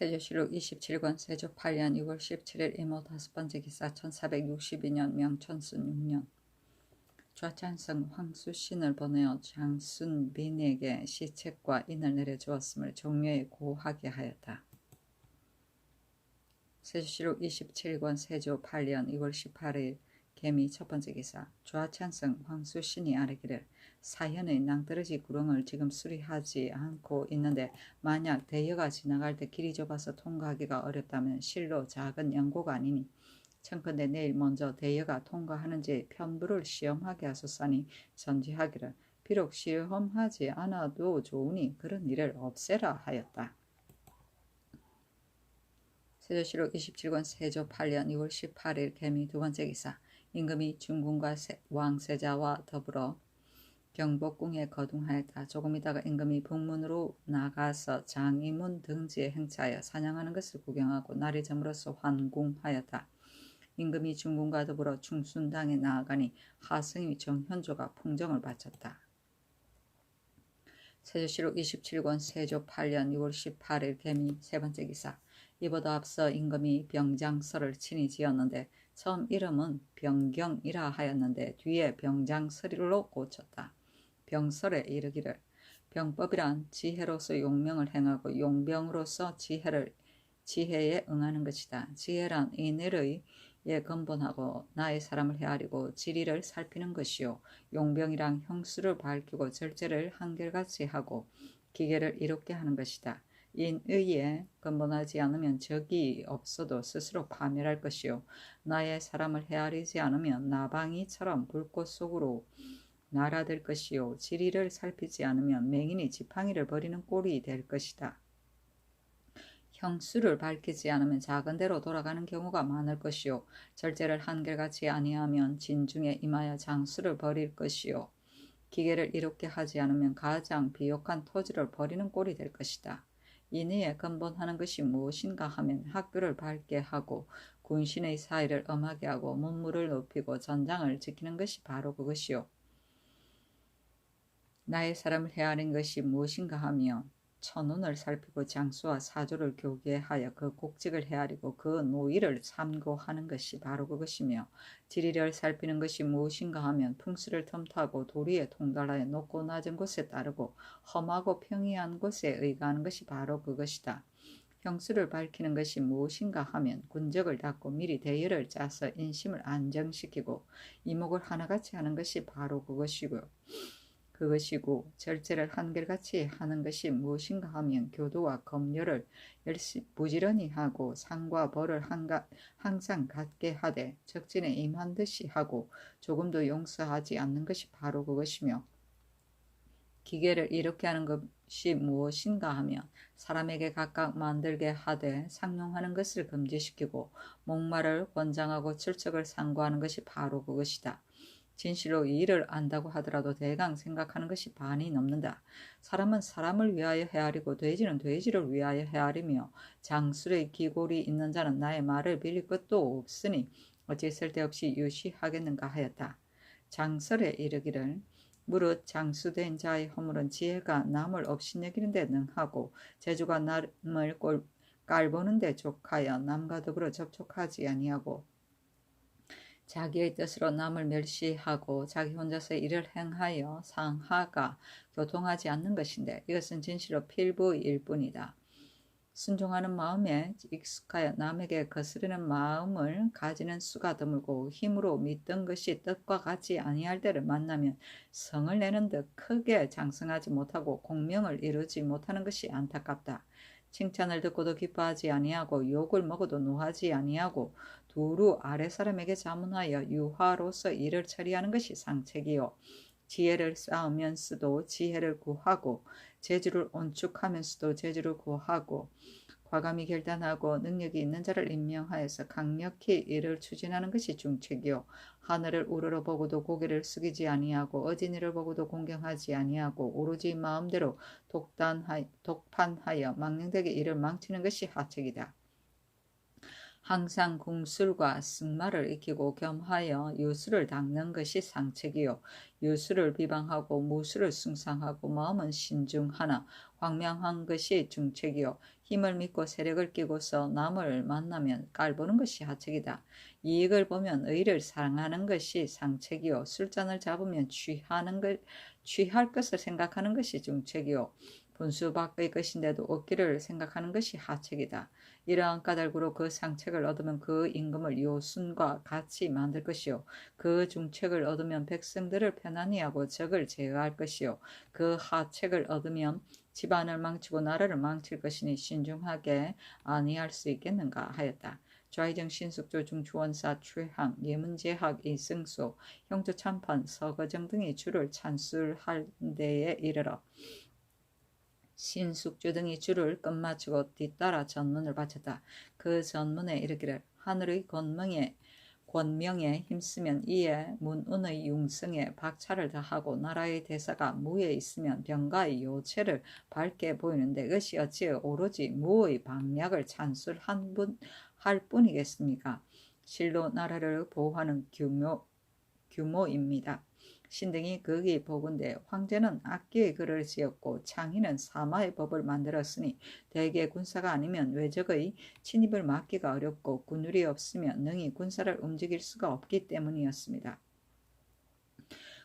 세조실록 27권 세조 8년 6월 17일 이모 5번째 기사 1462년 명천순 6년 좌찬성 황수신을 보내어 장순빈에게 시책과 인을 내려주었음을 종묘에 고하게 하였다. 세조실록 27권 세조 8년 6월 18일 개미 첫번째 기사 좌찬성 황수신이 아뢰기를 사현의 낭떠러지 구렁을 지금 수리하지 않고 있는데 만약 대여가 지나갈 때 길이 좁아서 통과하기가 어렵다면 실로 작은 연고가 아니니 청컨대 내일 먼저 대여가 통과하는지 편부를 시험하게 하소서니 전지하기를 비록 시험하지 않아도 좋으니 그런 일을 없애라 하였다. 세조실록 27권 세조 8년 6월 18일 개미 두번째 기사 임금이 중궁과 왕세자와 더불어 경복궁에 거둥하였다. 조금 있다가 임금이 북문으로 나가서 장이문 등지에 행차하여 사냥하는 것을 구경하고 날이 저물어서 환궁하였다. 임금이 중궁과 더불어 충순당에 나아가니 하승이 정현조가 풍정을 바쳤다. 세조실록 27권 세조 8년 6월 18일 개미 세번째 기사 이보다 앞서 임금이 병장설을 친히 지었는데 처음 이름은 병경이라 하였는데 뒤에 병장설로 고쳤다. 병설에 이르기를 병법이란 지혜로서 용명을 행하고 용병으로서 지혜에 응하는 것이다. 지혜란 인의의 근본하고 나의 사람을 헤아리고 지리를 살피는 것이요 용병이란 형수를 밝히고 절제를 한결같이 하고 기계를 이롭게 하는 것이다. 인의에 근본하지 않으면 적이 없어도 스스로 파멸할 것이요 나의 사람을 헤아리지 않으면 나방이처럼 불꽃 속으로 날아들 것이요 지리를 살피지 않으면 맹인이 지팡이를 버리는 꼴이 될 것이다. 형수를 밝히지 않으면 작은 데로 돌아가는 경우가 많을 것이요 절제를 한결같이 아니하면 진중에 임하여 장수를 버릴 것이요 기계를 이롭게 하지 않으면 가장 비옥한 토지를 버리는 꼴이 될 것이다. 인의에 근본하는 것이 무엇인가 하면 학교를 밝게 하고 군신의 사이를 엄하게 하고 문무를 높이고 전장을 지키는 것이 바로 그것이요 나의 사람을 헤아린 것이 무엇인가 하며 천운을 살피고 장수와 사조를 교계하여 그 곡직을 헤아리고 그 노의를 삼고하는 것이 바로 그것이며 지리를 살피는 것이 무엇인가 하면 풍수를 틈타고 도리에 통달하여 높고 낮은 곳에 따르고 험하고 평이한 곳에 의가하는 것이 바로 그것이다. 형수를 밝히는 것이 무엇인가 하면 군적을 닦고 미리 대여를 짜서 인심을 안정시키고 이목을 하나같이 하는 것이 바로 그것이고 절제를 한결같이 하는 것이 무엇인가 하면 교도와 검열을 부지런히 하고 상과 벌을 항상 같게 하되 적진에 임한 듯이 하고 조금도 용서하지 않는 것이 바로 그것이며 기계를 이렇게 하는 것이 무엇인가 하면 사람에게 각각 만들게 하되 상용하는 것을 금지시키고 목마를 권장하고 출적을 상고하는 것이 바로 그것이다. 진실로 이 일을 안다고 하더라도 대강 생각하는 것이 반이 넘는다. 사람은 사람을 위하여 헤아리고 돼지는 돼지를 위하여 헤아리며 장술의 기골이 있는 자는 나의 말을 빌릴 것도 없으니 어찌 쓸데없이 유시하겠는가 하였다. 장설에 이르기를 무릇 장수된 자의 허물은 지혜가 남을 업신여기는 데 능하고 재주가 남을 깔보는 데 족하여 남과 더불어 접촉하지 아니하고 자기의 뜻으로 남을 멸시하고 자기 혼자서 일을 행하여 상하가 교통하지 않는 것인데 이것은 진실로 필부일 뿐이다. 순종하는 마음에 익숙하여 남에게 거스르는 마음을 가지는 수가 드물고 힘으로 믿던 것이 뜻과 같지 아니할 때를 만나면 성을 내는 듯 크게 장성하지 못하고 공명을 이루지 못하는 것이 안타깝다. 칭찬을 듣고도 기뻐하지 아니하고 욕을 먹어도 노하지 아니하고 두루 아랫사람에게 자문하여 유화로서 일을 처리하는 것이 상책이요 지혜를 쌓으면서도 지혜를 구하고 재주를 온축하면서도 재주를 구하고 과감히 결단하고 능력이 있는 자를 임명하여서 강력히 일을 추진하는 것이 중책이요 하늘을 우러러보고도 고개를 숙이지 아니하고 어진이를 보고도 공경하지 아니하고 오로지 마음대로 독판하여 망령되게 일을 망치는 것이 하책이다. 항상 궁술과 승마를 익히고 겸하여 유수를 닦는 것이 상책이요. 유수를 비방하고 무술을 숭상하고 마음은 신중하나 황명한 것이 중책이요. 힘을 믿고 세력을 끼고서 남을 만나면 깔보는 것이 하책이다. 이익을 보면 의를 사랑하는 것이 상책이요. 술잔을 잡으면 취할 것을 생각하는 것이 중책이요. 분수 밖의 것인데도 얻기를 생각하는 것이 하책이다. 이러한 까닭으로 그 상책을 얻으면 그 임금을 요순과 같이 만들 것이요. 그 중책을 얻으면 백성들을 편안히 하고 적을 제어할 것이요. 그 하책을 얻으면 집안을 망치고 나라를 망칠 것이니 신중하게 아니할 수 있겠는가 하였다. 좌의정 신숙조 중추원사 최항 예문제학 이승수 형조 참판 서거정 등이 주를 찬술할 데에 이르러 신숙주 등이 줄을 끝마치고 뒤따라 전문을 바쳤다. 그 전문에 이르기를 하늘의 권명에 힘쓰면 이에 문운의 융성에 박차를 다하고 나라의 대사가 무에 있으면 병가의 요체를 밝게 보이는데 그것이 어찌 오로지 무의 방략을 할 뿐이겠습니까? 실로 나라를 보호하는 규모입니다. 신등이 거기 보건대 황제는 악기의 글을 지었고 창희는 사마의 법을 만들었으니 대개 군사가 아니면 외적의 침입을 막기가 어렵고 군율이 없으면 능히 군사를 움직일 수가 없기 때문이었습니다.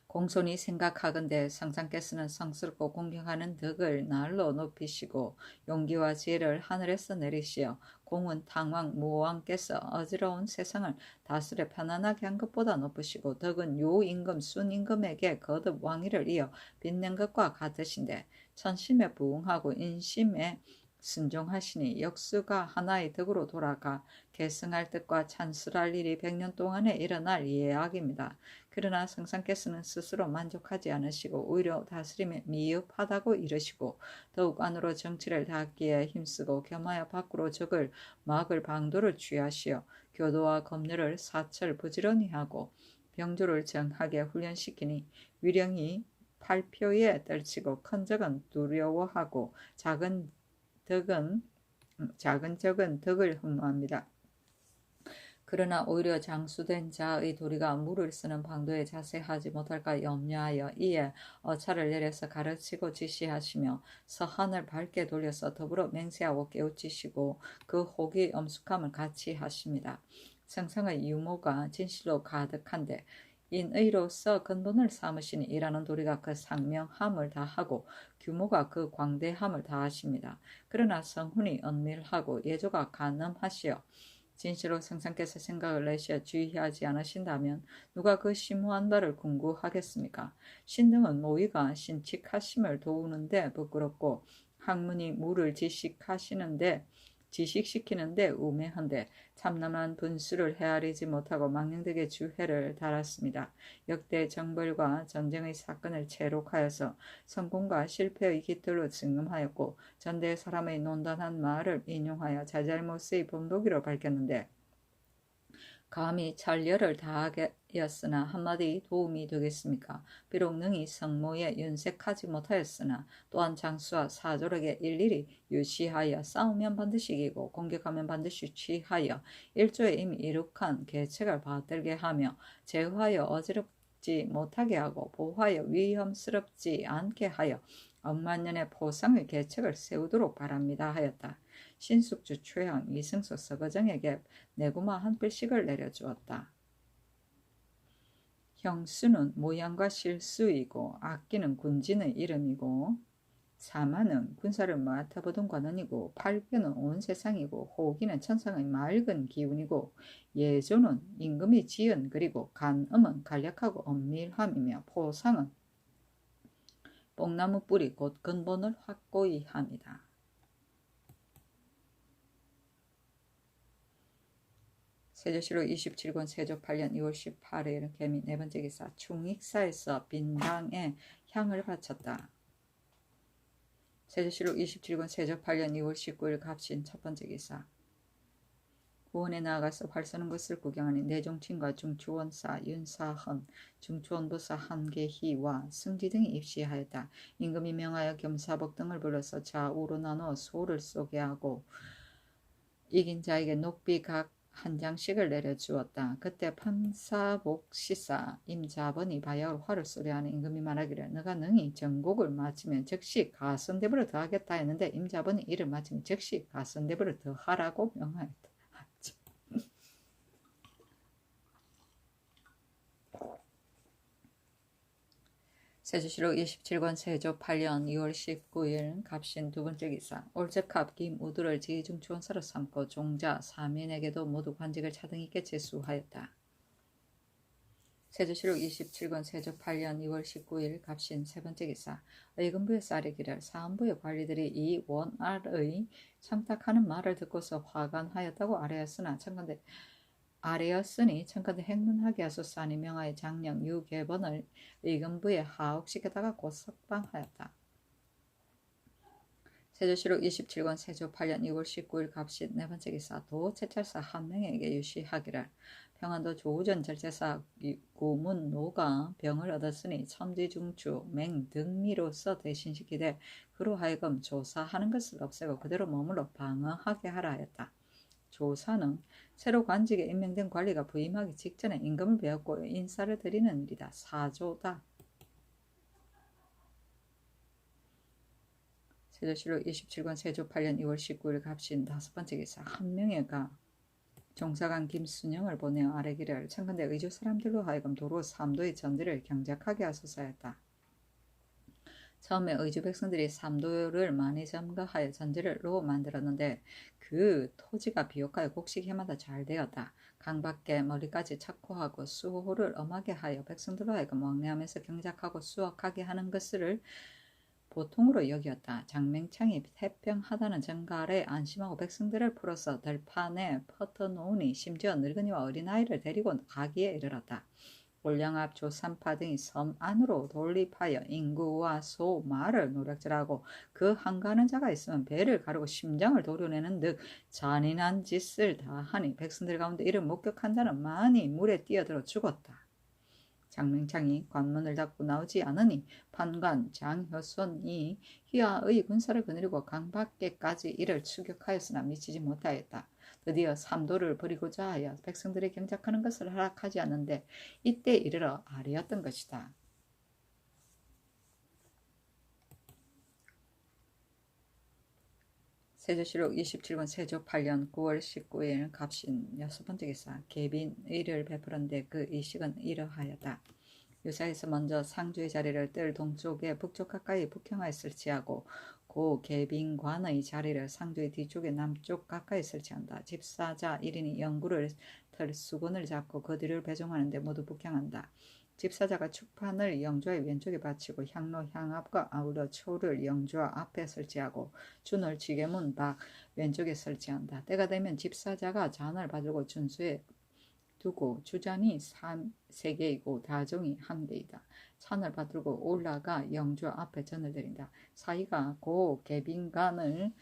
공손히 생각하건대 상상께서는 성스럽고 공경하는 덕을 날로 높이시고 용기와 지혜를 하늘에서 내리시어 공은 탕왕 무왕께서 어지러운 세상을 다스려 편안하게 한 것보다 높으시고 덕은 요임금 순임금에게 거듭 왕위를 이어 빛낸 것과 같으신데 천심에 부응하고 인심에 순종하시니 역수가 하나의 덕으로 돌아가 계승할 뜻과 찬술할 일이 100년 동안에 일어날 예약입니다. 그러나 성상께서는 스스로 만족하지 않으시고 오히려 다스림에 미흡하다고 이르시고 더욱 안으로 정치를 닦기에 힘쓰고 겸하여 밖으로 적을 막을 방도를 취하시어 교도와 검열을 사철 부지런히 하고 병조를 정하게 훈련시키니 위령이 팔표에 떨치고 큰 적은 두려워하고 작은 적은 덕을 흠모합니다. 그러나 오히려 장수된 자의 도리가 물을 쓰는 방도에 자세하지 못할까 염려하여 이에 어차를 내려서 가르치고 지시하시며 서한을 밝게 돌려서 더불어 맹세하고 깨우치시고 그 혹이 엄숙함을 같이 하십니다. 성상의 유모가 진실로 가득한데 인의로서 근본을 삼으시니 이라는 도리가 그 상명함을 다하고 규모가 그 광대함을 다하십니다. 그러나 성훈이 은밀하고 예조가 간음하시어 진실로 성상께서 생각을 내시어 주의하지 않으신다면 누가 그 심오한 바를 궁구하겠습니까? 신등은 모의가 신칙하심을 도우는데 부끄럽고 학문이 무를 지식시키는데 우매한데 참남한 분수를 헤아리지 못하고 망령되게 주해를 달았습니다. 역대 정벌과 전쟁의 사건을 채록하여서 성공과 실패의 깃들로 증명하였고 전대 사람의 논단한 말을 인용하여 자잘못의 본보기로 밝혔는데 감히 char려를 다하였으나 한마디 도움이 되겠습니까? 비록 능히 성모에 윤색하지 못하였으나 또한 장수와 사조력에 일일이 유시하여 싸우면 반드시 이기고 공격하면 반드시 취하여 일조에 이미 이룩한 계책을 받들게 하며 제어하여 어지럽지 못하게 하고 보호하여 위험스럽지 않게 하여 억만년의 포상의 계책을 세우도록 바랍니다 하였다. 신숙주 최양 이승수 서거정에게 내구마 한 필씩을 내려주었다. 형수는 모양과 실수이고 악기는 군진의 이름이고 사마는 군사를 맡아보던 관원이고 팔뼈는 온 세상이고 호기는 천상의 맑은 기운이고 예조는 임금이 지은 그리고 간음은 간략하고 엄밀함이며 포상은 뽕나무 뿌리 곧 근본을 확고히 합니다. 세조실록 27권 세조 8년 2월 18일 개미 네 번째 기사 충익사에서 빈당에 향을 바쳤다. 세조실록 27권 세조 8년 2월 19일 갑신 첫 번째 기사 구원에 나아가서 활 쏘는 것을 구경하니 내종친과 중추원사 윤사헌, 중추원부사 한계희와 승지 등이 입시하였다. 임금이 명하여 겸사복 등을 불러서 좌우로 나누어 소를 쏘게 하고 이긴 자에게 녹비 각 한 장씩을 내려주었다. 그때 판사복시사 임자번이 바야흐로 화를 쏘려하는 임금이 말하기를 너가 능히 정곡을 마치면 즉시 가선대부를 더하겠다 했는데 임자번이 이를 마치면 즉시 가선대부를 더하라고 명하였다. 세조실록 27권 세조 8년 2월 19일 갑신 두 번째 기사 올제캅 김우두를 지중추원사로 삼고 종자 사민에게도 모두 관직을 차등있게 제수하였다. 세조실록 27권 세조 8년 2월 19일 갑신 세 번째 기사 의금부의 쌀이기를 사헌부의 관리들이 이 원알의 참탁하는 말을 듣고서 화관하였다고 아래였으니 청컨대 행문하게 하소서하니 명하여 장령 유계번을 의금부에 하옥시켜다가 곧 석방하였다. 세조실록 27권 세조 8년 6월 19일 갑신 네 번째 기사 도채찰사 한 명에게 유시하기를 평안도 조우전 절제사 구문노가 병을 얻었으니 첨지중추 맹등미로서 대신시키되 그로 하여금 조사하는 것을 없애고 그대로 머물러 방어하게 하라 하였다. 조사는 새로 관직에 임명된 관리가 부임하기 직전에 임금을 배웠고 인사를 드리는 일이다. 사조다. 세조실록 27권 세조 8년 2월 19일 갑신 다섯 번째 기사 한 명의가 종사관 김순영을 보내어 아래기를 청컨대 의주 사람들로 하여금 도로 삼도의 전들을 경작하게 하소서였다. 처음에 의주 백성들이 삼도를 많이 점거하여 전제를로 만들었는데 그 토지가 비옥하여 곡식 해마다 잘 되었다. 강밖에 머리까지 착고하고 수호를 엄하게 하여 백성들로 하여금 왕래하면서 경작하고 수확하게 하는 것을 보통으로 여기었다. 장맹창이 태평하다는 정갈에 안심하고 백성들을 풀어서 들판에 퍼터놓으니 심지어 늙은이와 어린아이를 데리고 가기에 이르렀다. 올량압 조삼파 등이 섬 안으로 돌입하여 인구와 소, 말을 노략질하고 그 한가하는 자가 있으면 배를 가르고 심장을 도려내는 듯 잔인한 짓을 다 하니 백성들 가운데 이를 목격한 자는 많이 물에 뛰어들어 죽었다. 장맹창이 관문을 닫고 나오지 않으니 판관 장효손이 휘하의 군사를 거느리고 강 밖에까지 이를 추격하였으나 미치지 못하였다. 드디어 삼도를 버리고자 하여 백성들이 경작하는 것을 허락하지 않는데 이때 이르러 아래였던 것이다. 세조실록 27권 세조 8년 9월 19일 갑신 여섯 번째 기사 계빈의를 베풀었는데 그 의식은 이러하였다. 유사에서 먼저 상주의 자리를 뜰 동쪽에 북쪽 가까이 북형하에 설치하고 고 계빈관의 자리를 상주의 뒤쪽에 남쪽 가까이 설치한다. 집사자 1인이 영구를 털 수건을 잡고 그 뒤를 배종하는데 모두 북형한다. 집사자가 축판을 영주의 왼쪽에 받치고 향로 향앞과 아울러 초를 영주 앞에 설치하고 준을 지게문 밖 왼쪽에 설치한다. 때가 되면 집사자가 잔을 받들고 준수에 두고 주잔이 3개이고 다종이 1개이다. 찬을 받들고 올라가 영주 앞에 전을 드린다. 사이가 고 계빈관을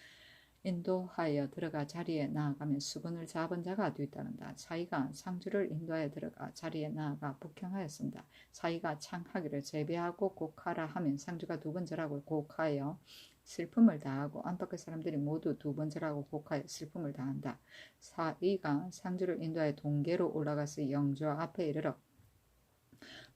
인도하여 들어가 자리에 나아가면 수건을 잡은 자가 뒤따른다. 사이가 상주를 인도하여 들어가 자리에 나아가 북형하였습니다. 사이가 창하기를 제비하고 곡하라 하면 상주가 두 번 절하고 곡하여 슬픔을 다하고 안팎의 사람들이 모두 두 번 절하고 곡하여 슬픔을 다한다. 사이가 상주를 인도하여 동계로 올라가서 영주 앞에 이르러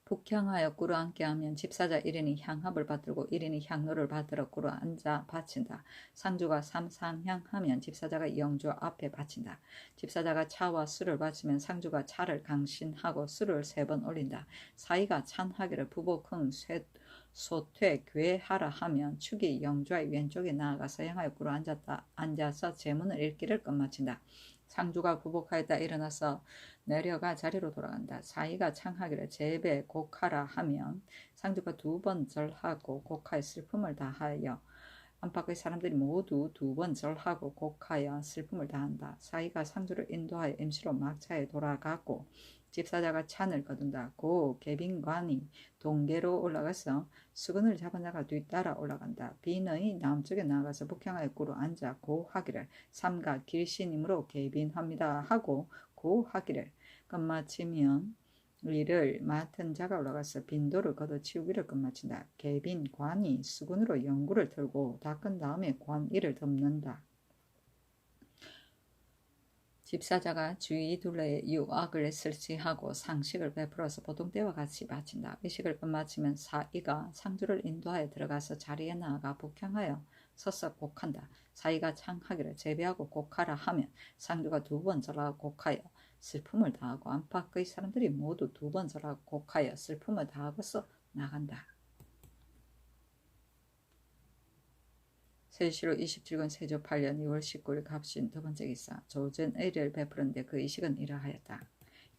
북향하여 꿇어 앉게 하면 집사자 1인이 향합을 받들고 1인이 향로를 받들어 꿇어 앉아 바친다. 상주가 삼상향하면 집사자가 영주 앞에 바친다. 집사자가 차와 술을 바치면 상주가 차를 강신하고 술을 3번 올린다. 사이가 찬하기를 부복흥 소퇴 괴하라 하면 축이 영주의 왼쪽에 나아가서 향하여 꿇어 앉아서 제문을 읽기를 끝마친다. 상주가 부복하였다 일어나서 내려가 자리로 돌아간다. 사이가 창하기를 제배 곡하라 하면 상주가 2번 절하고 곡하여 슬픔을 다하여 안팎의 사람들이 모두 2번 절하고 곡하여 슬픔을 다한다. 사이가 상주를 인도하여 임시로 막차에 돌아가고 집사자가 찬을 거둔다. 고 계빈관이 동계로 올라가서 수건을 잡은 자가 뒤따라 올라간다. 빈의 남쪽에 나가서 북향하여 꿇어 앉아 고하기를 삼가 길신이므로 계빈합니다 하고 고하기를 끝마치면 이를 맡은 자가 올라가서 빈도를 걷어치우기를 끝마친다. 계빈관이 수건으로 영구를 틀고 닦은 다음에 관이를 덮는다. 집사자가 주위 둘레에 유악을 설치하고 상식을 베풀어서 보통 때와 같이 바친다. 의식을 끝마치면 사이가 상주를 인도하여 들어가서 자리에 나아가 북향하여 서서 곡한다. 사이가 창하기를 제비하고 곡하라 하면 상주가 두 번 절하고 곡하여 슬픔을 다하고 안팎의 사람들이 모두 두 번 절하고 곡하여 슬픔을 다하고서 나간다. 세시로 27권 세조 8년 2월 19일 갑신 두 번째 기사 조전 의를 베푸는데 그 의식은 이러하였다.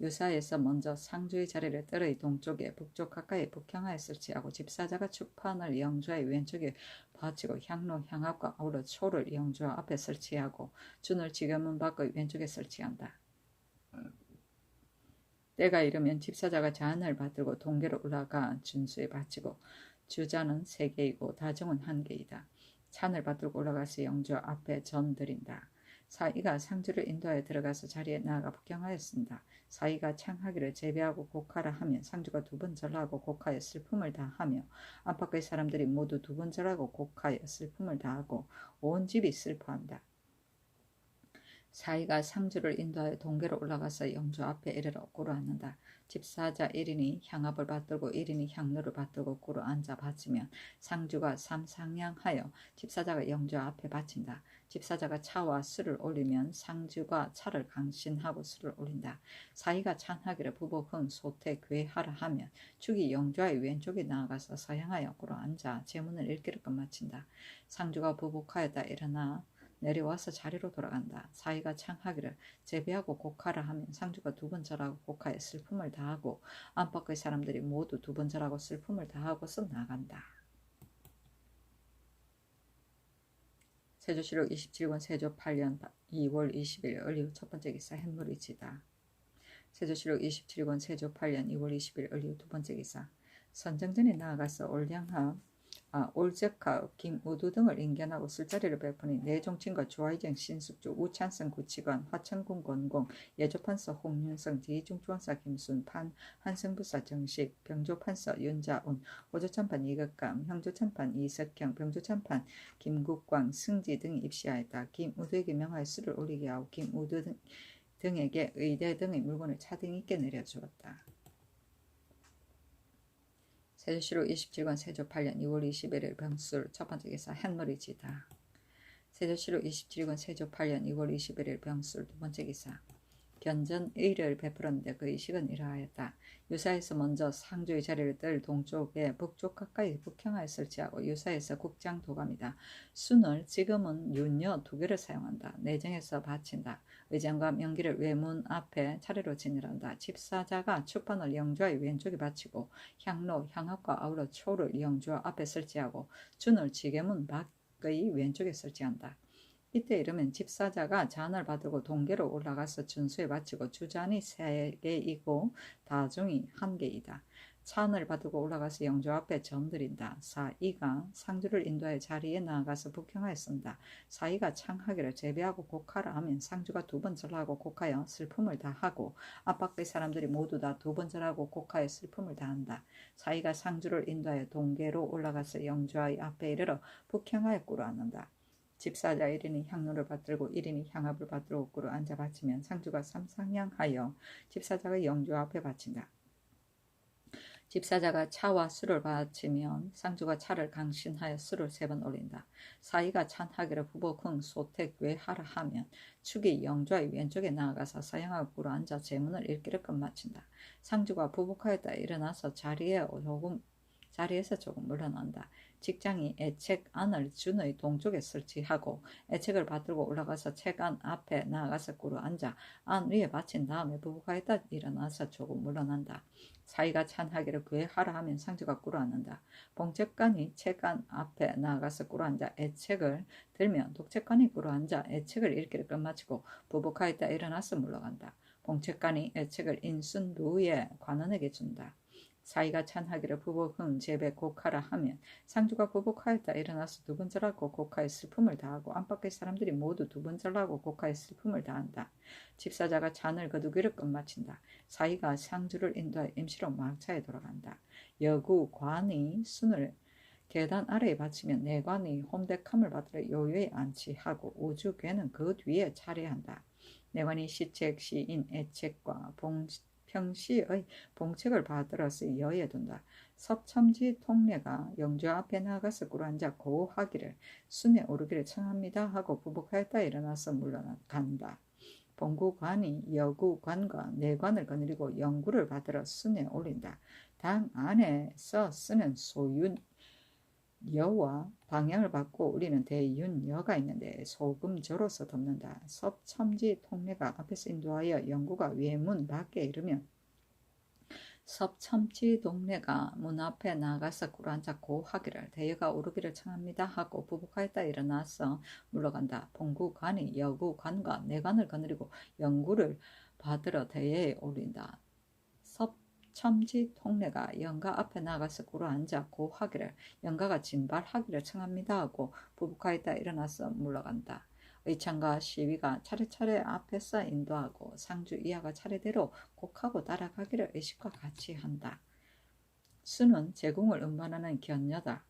유사에서 먼저 상주의 자리를 떨의 동쪽에 북쪽 가까이 북향하에 설치하고 집사자가 축판을 영주의 왼쪽에 바치고 향로 향압과 아우러 초를 영주 앞에 설치하고 준을 지금은 밖의 왼쪽에 설치한다. 때가 이르면 집사자가 잔을 받들고 동계로 올라가 준수에 바치고 주자는 3개이고 다정은 1개이다. 찬을 받들고 올라가서 영주 앞에 전 드린다. 사이가 상주를 인도하여 들어가서 자리에 나아가 북경하였습니다. 사이가 창하기를 제비하고 곡하라 하면 상주가 두 번 절하고 곡하여 슬픔을 다하며 안팎의 사람들이 모두 두 번 절하고 곡하여 슬픔을 다하고 온 집이 슬퍼한다. 사이가 상주를 인도하여 동계로 올라가서 영주 앞에 이르러 꿇어 앉는다. 집사자 1인이 향압을 받들고 1인이 향로를 받들고 꿇어 앉아 바치면 상주가 삼상향하여 집사자가 영주 앞에 바친다. 집사자가 차와 술을 올리면 상주가 차를 강신하고 술을 올린다. 사이가 찬하기를 부복흥 소태 괴하라 하면 축이 영주의 왼쪽에 나아가서 서향하여 꿇어 앉아 제문을 읽기를 끝마친다. 상주가 부복하였다 일어나 내려와서 자리로 돌아간다. 사이가 창하기를 제비하고 곡하라 하면 상주가 두 번 절하고 곡하여 슬픔을 다하고 안팎의 사람들이 모두 두 번 절하고 슬픔을 다하고서 나간다. 세조실록 27권 세조 8년 2월 20일 을리후 첫 번째 기사 햇물이 지다. 세조실록 27권 세조 8년 2월 20일 을리후 두 번째 기사 선정전에 나아가서 올적하 김우두 등을 인견하고 술자리를 베푸니 내종친과 조아이정 신숙주 우찬성 구치관 화천군 권공 예조판서 홍윤성 지중주원사 김순판 한성부사 정식 병조판서 윤자운 오조참판 이극감 형조참판 이석형 병조참판 김국광 승지 등이 입시하였다. 김우두에게 명하여 술을 올리게 하고 김우두 등에게 의대 등의 물건을 차등 있게 내려주었다. 세조실록 27권 세조 8년 2월 21일 병술 첫 번째 기사 햇물이 지다. 세조실록 27권 세조 8년 2월 21일 병술 두 번째 기사 견전 의를 베풀었는데 그 의식은 이러하였다. 유사에서 먼저 상주의 자리를 뜰 동쪽에 북쪽 가까이 북향하에 설치하고 유사에서 국장 도감이다. 순을 지금은 윤여 2개를 사용한다. 내정에서 바친다. 의장과 명기를 외문 앞에 차례로 진열한다. 집사자가 축판을 영주의 왼쪽에 바치고 향로, 향압과 아우러 초를 영주 앞에 설치하고 준을 지게문 밖의 왼쪽에 설치한다. 이때 이르면 집사자가 잔을 받들고 동계로 올라가서 준수에 바치고 주잔이 3개이고 다중이 1개이다. 찬을 받들고 올라가서 영주 앞에 점드린다. 사이가 상주를 인도하여 자리에 나아가서 북향하였습니다. 사이가 창하기를 제비하고 곡하라 하면 상주가 두 번 절하고 곡하여 슬픔을 다하고 안팎의 사람들이 모두 다 두 번 절하고 곡하여 슬픔을 다한다. 사이가 상주를 인도하여 동계로 올라가서 영주의 앞에 이르러 북향하여 꿇어 앉는다. 집사자 1인이 향로를 받들고 1인이 향압을 받들고 꿇어 앉아 바치면 상주가 삼상향하여 집사자가 영주 앞에 바친다. 집사자가 차와 술을 바치면 상주가 차를 강신하여 술을 3번 올린다. 사이가 찬하기를 부복흥 소택 외하라 하면 축이 영주의 왼쪽에 나아가서 서양하고 꿇어 앉아 제문을 읽기를 끝마친다. 상주가 부복하였다 일어나서 자리에서 조금 물러난다. 직장이 애책 안을 준의 동쪽에 설치하고 애책을 받들고 올라가서 책 안 앞에 나아가서 꿇어 앉아 안 위에 받친 다음에 부복하였다 일어나서 조금 물러난다. 사이가 찬하기를 괴하라 하면 상주가 꿇어 앉는다. 봉책관이 책 안 앞에 나아가서 꿇어 앉아 애책을 들면 독책관이 꿇어 앉아 애책을 읽기를 끝마치고 부복하였다 일어나서 물러간다. 봉책관이 애책을 인순부의 관원에게 준다. 사이가 찬하기를 부복흥 제배 곡하라 하면 상주가 부복하였다 일어나서 두 번 절하고 곡하여 슬픔을 다하고 안팎의 사람들이 모두 두 번 절하고 곡하여 슬픔을 다한다. 집사자가 잔을 거두기를 끝마친다. 사이가 상주를 인도하여 임시로 막차에 돌아간다. 여구 관이 순을 계단 아래에 바치면 내관이 홈대감을 받들어 요유에 안치하고 우주괴는 그 뒤에 차례한다. 내관이 시책 시인 애책과 평시의 봉책을 받들어서 여에 둔다. 섭첨지 통례가 영주 앞에 나가서 꿇어앉아 고하기를 순에 오르기를 청합니다 하고 부복하였다 일어나서 물러간다. 본구관이 여구관과 내관을 거느리고 영구를 받들어 순에 올린다. 당 안에서 쓰는 소윤 여와 방향을 받고 우리는 대윤여가 있는데 소금저로서 덮는다. 섭첨지 통례가 앞에서 인도하여 영구가 외문 밖에 이르면 섭첨지 동네가 문 앞에 나가서 꿇어앉아 고하기를 대여가 오르기를 청합니다 하고 부복하였다 일어나서 물러간다. 본구관이 여구관과 내관을 거느리고 영구를 받들어 대여에 올린다. 섭첨지 통례가 영가 앞에 나가서 꿇어앉아 고하기를 영가가 진발하기를 청합니다 하고 부복하였다 일어나서 물러간다. 의창과 시위가 차례차례 앞에서 인도하고 상주 이하가 차례대로 곡하고 따라가기를 의식과 같이 한다. 수는 제궁을 운반하는 견녀다.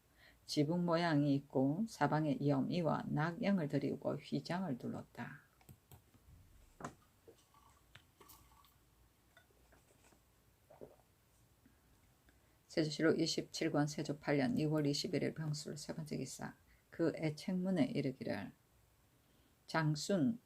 지붕 모양이 있고 사방에 염이와 낙영을 드리고 휘장을 둘렀다. 세조실록 27권 세조 8년 2월 21일 병술 세 번째 기사. 그 애책문에 이르기를 장순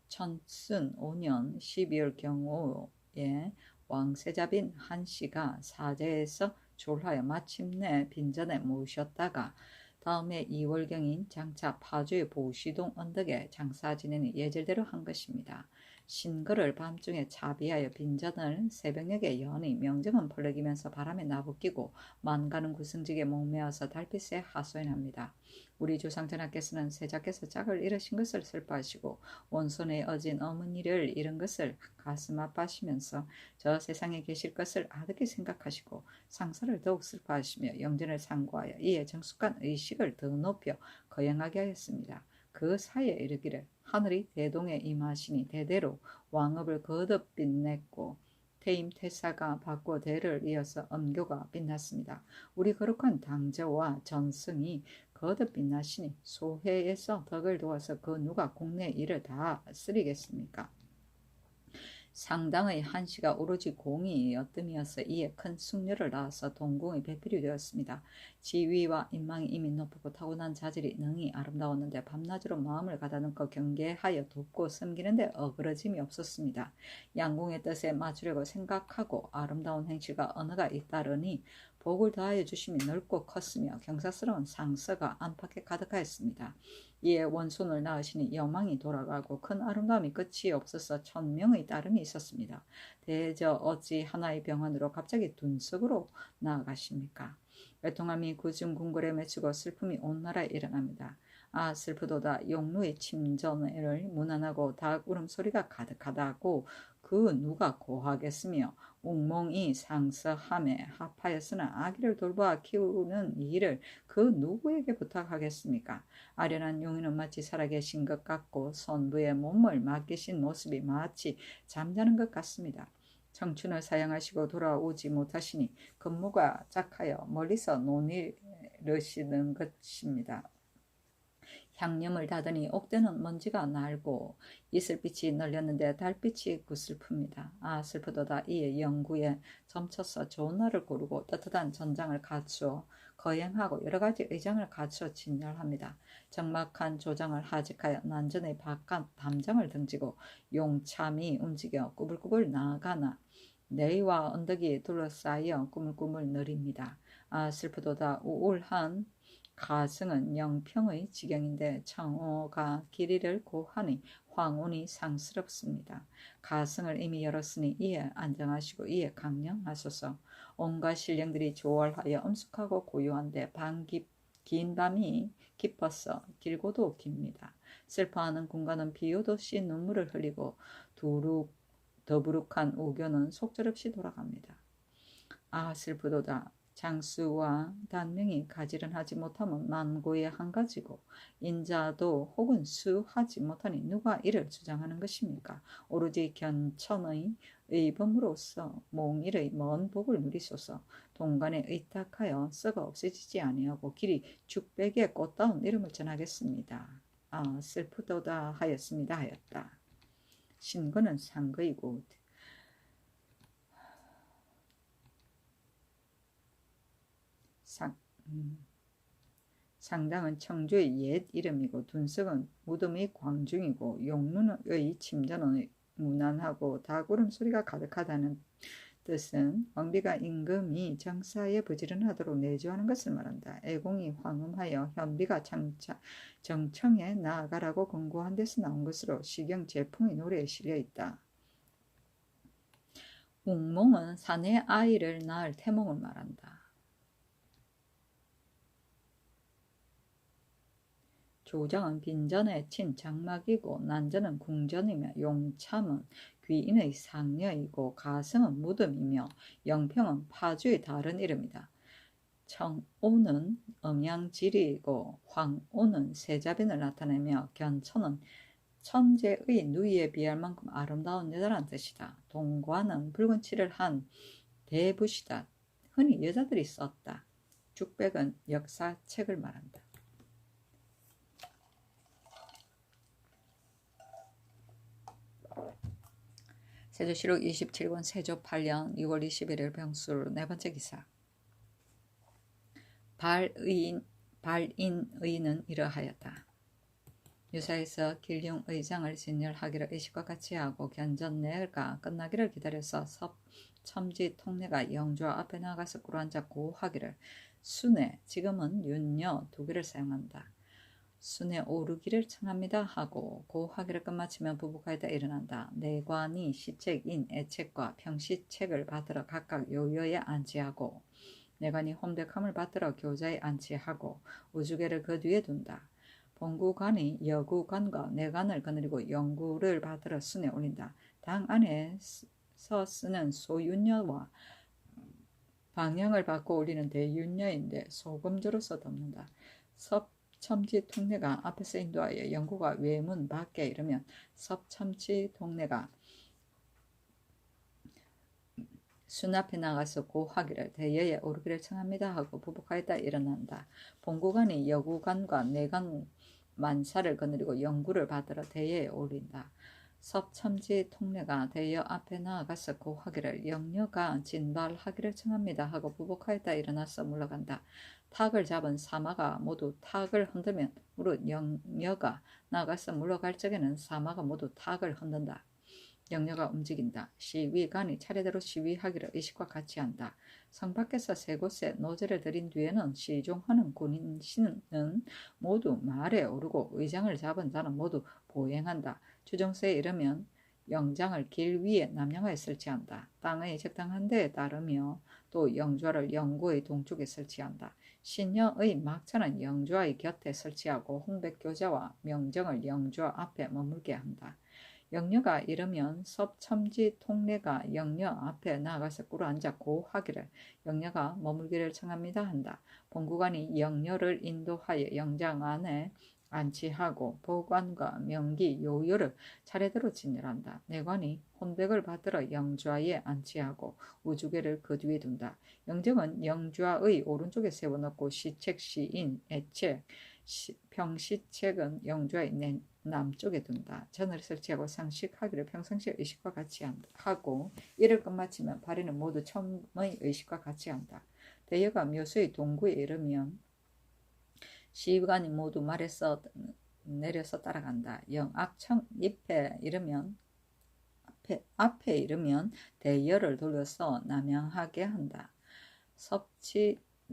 천순 5년 12월 경오에 왕세자빈 한씨가 사제에서 졸하여 마침내 빈전에 모셨다가 다음에 2월경인 장차 파주의 보시동 언덕에 장사 지내니 예절대로 한 것입니다. 신거를 밤중에 차비하여 빈전을 새벽녘에 여니 명정은 벌럭이면서 바람에 나부끼고 만가는 구성직에 목매어서 달빛에 하소연합니다. 우리 조상 전하께서는 세자께서 짝을 잃으신 것을 슬퍼하시고 원손에 어진 어머니를 잃은 것을 가슴 아파하시면서 저 세상에 계실 것을 아득히 생각하시고 상사를 더욱 슬퍼하시며 영전을 상고하여 이에 정숙한 의식을 더 높여 거행하게 하였습니다. 그 사이에 이르기를 하늘이 대동에 임하시니 대대로 왕업을 거듭 빛냈고 태임 태사가 받고 대를 이어서 엄교가 빛났습니다. 우리 거룩한 당저와 전승이 거듭 빛나시니 소해에서 덕을 도와서 그 누가 국내 일을 다 쓰리겠습니까? 상당의 한시가 오로지 공이 엿뜸이어서 이에 큰 숙녀를 낳아서 동궁이 배필이 되었습니다. 지위와 인망이 이미 높고 타고난 자질이 능히 아름다웠는데 밤낮으로 마음을 가다듬고 경계하여 돕고 섬기는데 어그러짐이 없었습니다. 양궁의 뜻에 맞추려고 생각하고 아름다운 행실과 언어가 잇따르니 복을 더하여 주심이 넓고 컸으며 경사스러운 상서가 안팎에 가득하였습니다. 이에 원손을 낳으시니 여망이 돌아가고 큰 아름다움이 끝이 없어서 천명의 따름이 있었습니다. 대저 어찌 하나의 병환으로 갑자기 둔석으로 나아가십니까? 애통함이 구중궁궐에 맺히고 슬픔이 온 나라에 일어납니다. 아 슬프도다. 용루의 침전을 무난하고 닭 울음소리가 가득하다고 그 누가 고하겠으며 웅몽이 상서함에 합하였으나 아기를 돌보아 키우는 일을 그 누구에게 부탁하겠습니까? 아련한 용인은 마치 살아계신 것 같고 선부의 몸을 맡기신 모습이 마치 잠자는 것 같습니다. 청춘을 사양하시고 돌아오지 못하시니 근무가 짝하여 멀리서 논이르시는 것입니다. 향념을 닫으니 옥대는 먼지가 날고 이슬빛이 널렸는데 달빛이 구슬픕니다. 아 슬프도다. 이에 영구에 점쳐서 좋은 날을 고르고 떳떳한 전장을 갖추어 거행하고 여러가지 의장을 갖추어 진열합니다. 적막한 조장을 하직하여 난전의 바깥 담장을 등지고 용참이 움직여 꾸불꾸불 나아가나 내와 언덕이 둘러싸여 꾸물꾸물 느립니다. 아 슬프도다. 우울한 가승은 영평의 지경인데 청호가 길이를 고하니 황운이 상스럽습니다. 가승을 이미 열었으니 이에 안정하시고 이에 강령하소서. 온갖 신령들이 조월하여 엄숙하고 고요한데 긴 밤이 깊어서 길고도 깁니다. 슬퍼하는 군가는 비오듯이 눈물을 흘리고 더부룩한 우교는 속절없이 돌아갑니다. 아 슬프도다. 장수와 단명이 가지런하지 못하면 만고의 한 가지고 인자도 혹은 수하지 못하니 누가 이를 주장하는 것입니까? 오로지 견천의 의범으로서 몽일의 먼 복을 누리소서. 동간에 의탁하여 썩어 없어지지 아니하고 길이 죽백의 꽃다운 이름을 전하겠습니다. 슬프도다 하였습니다 하였다. 신거는 상거이고 상당은 청주의 옛 이름이고 둔석은 무덤의 광중이고 용루의 침전은 무난하고 다구름 소리가 가득하다는 뜻은 왕비가 임금이 정사에 부지런하도록 내조하는 것을 말한다. 애공이 황음하여 현비가 정청에 나아가라고 권고한 데서 나온 것으로 시경 제풍의 노래에 실려 있다. 웅몽은 사내 아이를 낳을 태몽을 말한다. 조정은 빈전에 친 장막이고 난전은 궁전이며 용참은 귀인의 상녀이고 가성은 무덤이며 영평은 파주의 다른 이름이다. 청오는 음양지리이고 황오는 세자빈을 나타내며 견천은 천재의 누이에 비할 만큼 아름다운 여자란 뜻이다. 동관은 붉은 칠을 한 대붓이다. 흔히 여자들이 썼다. 죽백은 역사책을 말한다. 세조실록 27권 세조 8년 6월 21일 병수로 네 번째 기사. 발인의는 이러하였다. 유사에서 길룡 의장을 진열하기를 의식과 같이 하고 견전내가 끝나기를 기다려서 섭첨지 통내가 영주와 앞에 나가서 꿇어앉아 고하기를 순회, 지금은 윤녀 두 개를 사용한다. 순회 오르기를 청합니다 하고 고하기를 끝마치면 부부가에다 일어난다. 내관이 시책인 애책과 평시책을 받들어 각각 요여에 안치하고 내관이 혼백함을 받들어 교자에 안치하고 우주계를 그 뒤에 둔다. 본구관이 여구관과 내관을 거느리고 영구를 받들어 순에 올린다. 당 안에서 쓰는 소윤녀와 방향을 받고 올리는 대윤녀인데 소금조로서 덮는다. 섭첨지 통내가 앞에서 인도하여 영구가 외문 밖에 이르면 섭첨지 통내가 순 앞에 나가서 고하기를 대여에 오르기를 청합니다 하고 부복하였다 일어난다. 본구관이 여구관과 내관 만사를 거느리고 영구를 받으러 대여에 올린다. 섭첨지 통내가 대여 앞에 나아가서 고하기를 영녀가 진발하기를 청합니다 하고 부복하였다 일어나서 물러간다. 탁을 잡은 사마가 모두 탁을 흔들면 무릇 영녀가 나가서 물러갈 적에는 사마가 모두 탁을 흔든다. 영녀가 움직인다. 시위관이 차례대로 시위하기를 의식과 같이 한다. 성 밖에서 세 곳에 노제를 드린 뒤에는 시종하는 군인신은 모두 말에 오르고 의장을 잡은 자는 모두 보행한다. 주정서에 이르면 영장을 길 위에 남양하에 설치한다. 땅의 적당한 데에 따르며 또 영주화를 영구의 동쪽에 설치한다. 신녀의 막차는 영주화의 곁에 설치하고 홍백교자와 명정을 영주화 앞에 머물게 한다. 영녀가 이르면 섭첨지 통내가 영녀 앞에 나가서 꿇어앉아 고하기를 영녀가 머물기를 청합니다 한다. 본구관이 영녀를 인도하여 영장 안에 안치하고 보관과 명기 요요를 차례대로 진열한다. 내관이 혼백을 받들어 영주하에 안치하고 우주계를 그 뒤에 둔다. 영정은 영주하의 오른쪽에 세워놓고 시책 시인 애책 평시책은 영주하의 남쪽에 둔다. 전을 설치하고 상식하기를 평상시의 의식과 같이 하고 이를 끝마치면 발인은 모두 처음의 의식과 같이 한다. 대여가 묘수의 동구에 이르면 시위관이 모두 말에서 내려서 따라간다. 영악청 잎에 이르면 앞에 이르면 대여를 돌려서 남양하게 한다.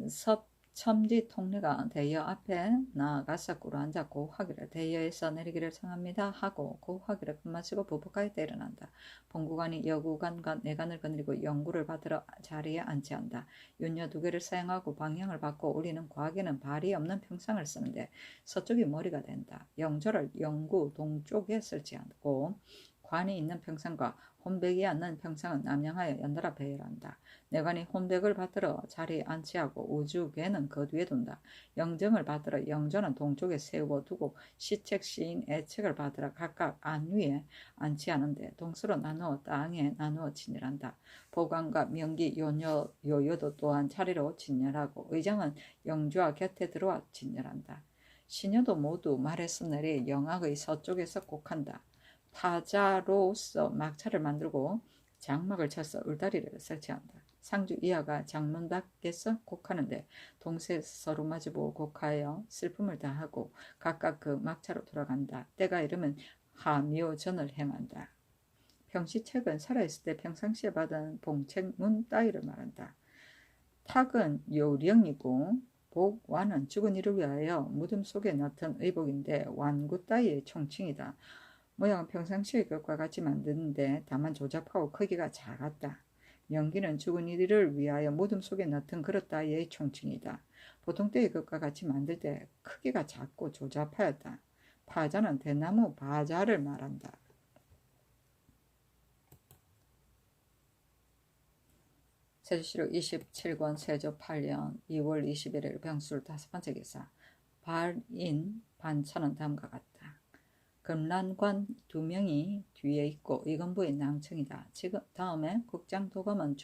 섭첨지 통내가 대여 앞에 나아가서 꿇어앉아 고하기를 대여에서 내리기를 청합니다 하고 고하기를 끝마치고 부복하였다 일어난다. 본구관이 여구관과 내관을 거느리고 영구를 받으러 자리에 안치한다. 윤녀 두 개를 사용하고 방향을 바꿔 올리는 과계는 발이 없는 평상을 쓰는데 서쪽이 머리가 된다. 영조를 영구 동쪽에 설치하고 관이 있는 평상과 혼백이 앉는 평상은 남양하여 연달아 배열한다. 내관이 혼백을 받들어 자리에 안치하고 우주계는 그 뒤에 둔다. 영정을 받들어 영조는 동쪽에 세우고 두고 시책 시인 애책을 받들어 각각 안 위에 안치하는데 동서로 나누어 땅에 나누어 진열한다. 보관과 명기 요요도 또한 자리로 진열하고 의장은 영주와 곁에 들어와 진열한다. 시녀도 모두 말에서 내리 영악의 서쪽에서 곡한다. 타자로서 막차를 만들고 장막을 쳐서 울다리를 설치한다. 상주 이하가 장문 밖에서 곡하는데 동시에 서로 마주보고 곡하여 슬픔을 다하고 각각 그 막차로 돌아간다. 때가 이르면 하묘전을 행한다. 병시책은 살아있을 때 평상시에 받은 봉책문 따위를 말한다. 탁은 요령이고 복완은 죽은 이를 위하여 무덤 속에 넣던 의복인데 완구 따위의 총칭이다. 모양은 평상시의 것과 같이 만드는데 다만 조잡하고 크기가 작았다. 연기는 죽은 이를 위하여 무덤 속에 넣던 그릇 따위의 총칭이다. 보통 때의 것과 같이 만들 때 크기가 작고 조잡하였다. 파자는 대나무 바자를 말한다. 세조실록 27권 세조 8년 2월 21일 병술 5번째 기사. 발인 반찬은 다음과 같다. 금란관 2명이 뒤에 있고 이건부의 낭청이다. 지금 다음에 국장도감은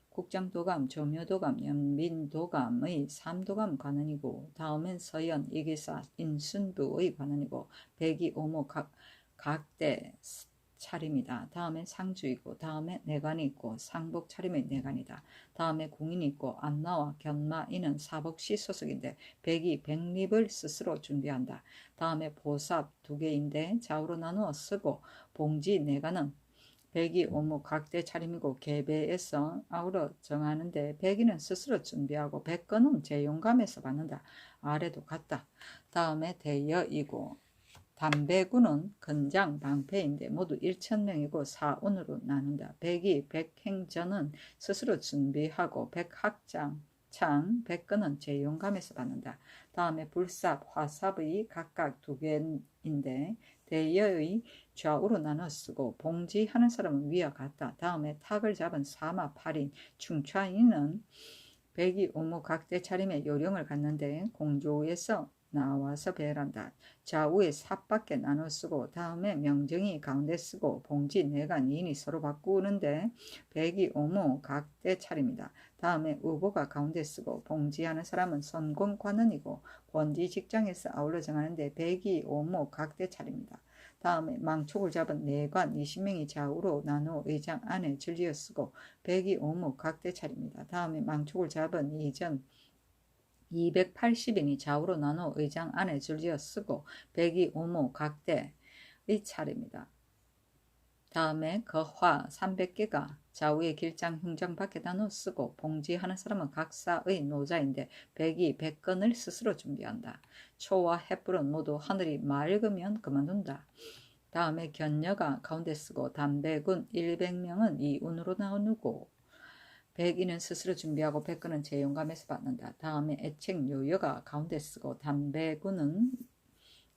국장도감, 조묘도감, 연민도감의 3도감 관원이고 다음엔 서연, 이기사, 인순부의 관원이고 백이, 오모, 각대 차림이다. 다음에 상주이고 다음에 내관이 있고 상복 차림의 내관이다. 다음에 공인이 있고 안나와 견마 이는 사복시 소속인데 백이 백립을 스스로 준비한다. 다음에 보삽 2개인데 좌우로 나누어 쓰고 봉지 내관은 백이 오목 각대 차림이고 계배에서 아우러 정하는데 백이는 스스로 준비하고 백건은 제용감에서 받는다. 아래도 같다. 다음에 대여이고 담배구는 근장 방패인데 모두 1,000명이고 사운으로 나눈다. 백이 백행전은 스스로 준비하고 백학장 창 백건은 제용감에서 받는다. 다음에 불삽 화삽의 각각 2개인데 대여의 좌우로 나눠 쓰고 봉지하는 사람은 위와 같다. 다음에 탁을 잡은 사마 8인 충차인은 백이 오무 각대 차림의 요령을 갖는데 공조에서 나와서 배열한다. 좌우에 삽밖에 나눠 쓰고 다음에 명정이 가운데 쓰고 봉지 내간 2인이 서로 바꾸는데 백이 오무 각대 차림이다. 다음에 우보가 가운데 쓰고 봉지하는 사람은 선공관원이고 권지 직장에서 아울러 정하는데 백이 오무 각대 차림이다. 다음에 망촉을 잡은 내관 20명이 좌우로 나누어 의장 안에 줄지어 쓰고 백이 오무 각대 차림이다. 다음에 망촉을 잡은 이전 280인이 좌우로 나누어 의장 안에 줄지어 쓰고 백이 오모 각대의 차례입니다. 다음에 거화 300개가 좌우의 길장 흉장 밖에 나누어 쓰고 봉지하는 사람은 각사의 노자인데 백이 백건을 스스로 준비한다. 초와 햇불은 모두 하늘이 맑으면 그만둔다. 다음에 견녀가 가운데 쓰고 담배군 100명은 이운으로 나누고 백인은 스스로 준비하고 백건은 제용감에서 받는다. 다음에 애책 요여가 가운데 쓰고 담배군은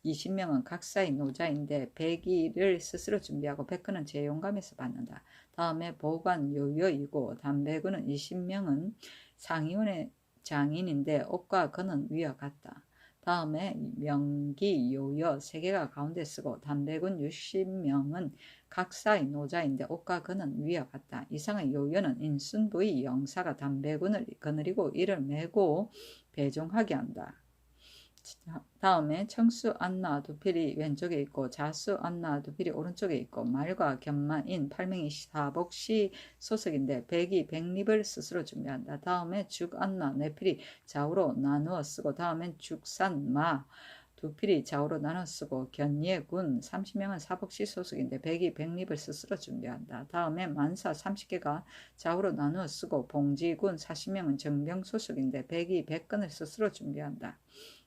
20명은 각사의 노자인데 백이를 스스로 준비하고 백건은 제용감에서 받는다. 다음에 보관 요여이고 담배군은 20명은 상위원의 장인인데 옷과 건은 위와 같다. 다음에 명기 요여 3개가 가운데 쓰고 담배군 60명은 각사의 노자인데 옷과 건은 위와 같다. 이상의 요여는 인순부의 영사가 담배군을 거느리고 이를 메고 배종하게 한다. 다음에 청수 안나 두필이 왼쪽에 있고 자수 안나 두필이 오른쪽에 있고 말과 견마인 8명이 사복시 소속인데 백이 백립을 스스로 준비한다. 다음에 죽 안나 네필이 좌우로 나누어 쓰고 다음엔 죽산마 두필이 좌우로 나눠 쓰고 견예군 30명은 사복시 소속인데 백이 백립을 스스로 준비한다. 다음에 만사 30개가 좌우로 나누어 쓰고 봉지군 40명은 정병 소속인데 백이 백건을 스스로 준비한다.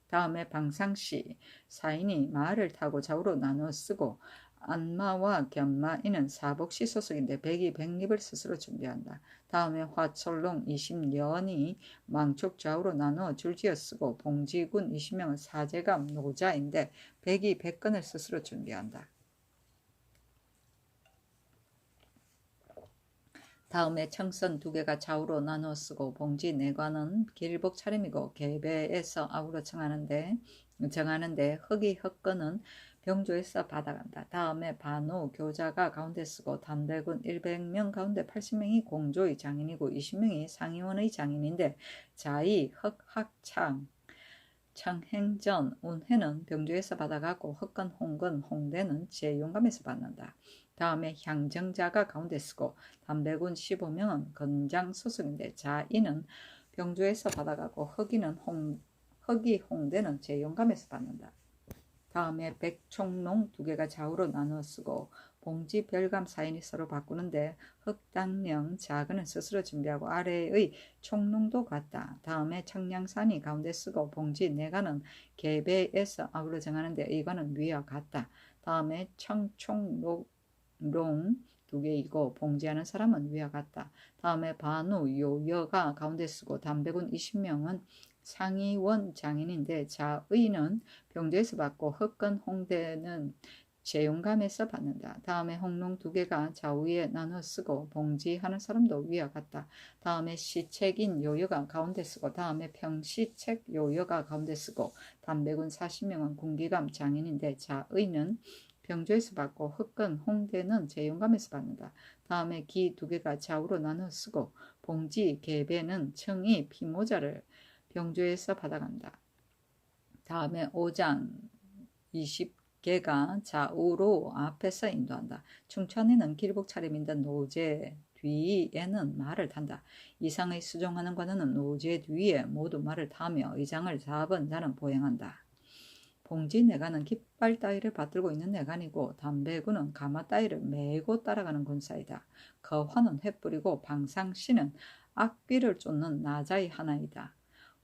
다음에 방상시 4인이 말을 타고 좌우로 나누어 쓰고 안마와 견마이는 사복시 소속인데 백이 백립을 스스로 준비한다. 다음에 화철롱 20년이 망촉 좌우로 나누어 줄지어 쓰고 봉지군 20명은 사제감 노자인데 백이 백건을 스스로 준비한다. 다음에 청선 2개가 좌우로 나눠 쓰고 봉지 내관은 길복 차림이고 계배에서 아우러 정하는데 흑이 흑건은 병조에서 받아간다. 다음에 반호 교자가 가운데 쓰고 담배군 100명 가운데 80명이 공조의 장인이고 20명이 상위원의 장인인데 자이 흑학창 청행전, 운해는 병조에서 받아가고 흑건, 홍건, 홍대는 제용감에서 받는다. 다음에 향정자가 가운데 쓰고 담배군 15명은 건장 소속인데 자이는 병조에서 받아가고 흑이 홍대는 제용감에서 받는다. 다음에 백총농 두 개가 좌우로 나누어 쓰고 봉지 별감 사인이 서로 바꾸는데 흑당령 자근은 스스로 준비하고 아래의 총농도 같다. 다음에 청량산이 가운데 쓰고 봉지 내가는 개배에서 아우러 정하는데 이거는 위와 같다. 다음에 청총롱 두 개이고 봉지하는 사람은 위와 같다. 다음에 반우 요여가 가운데 쓰고 담배군 20명은 상위원 장인인데 자의는 병조에서 받고 흑건 홍대는 재용감에서 받는다. 다음에 홍농 두 개가 좌우에 나눠 쓰고 봉지하는 사람도 위와 같다. 다음에 시책인 요여가 가운데 쓰고 다음에 평시책 요여가 가운데 쓰고 담배군 40명은 군기감 장인인데 자의는 병조에서 받고 흑건 홍대는 재용감에서 받는다. 다음에 기 두 개가 좌우로 나눠 쓰고 봉지 개배는 청이 피모자를 병조에서 받아간다. 다음에 5장 20개가 좌우로 앞에서 인도한다. 충천에는 길복 차림인데 노제 뒤에는 말을 탄다. 이상의 수종하는 관원은 노제 뒤에 모두 말을 타며 의장을 잡은 자는 보행한다. 봉지 내가는 깃발 따위를 받들고 있는 내간이고 담배군은 가마 따위를 메고 따라가는 군사이다. 거화는 횃불이고 방상씨는 악비를 쫓는 나자의 하나이다.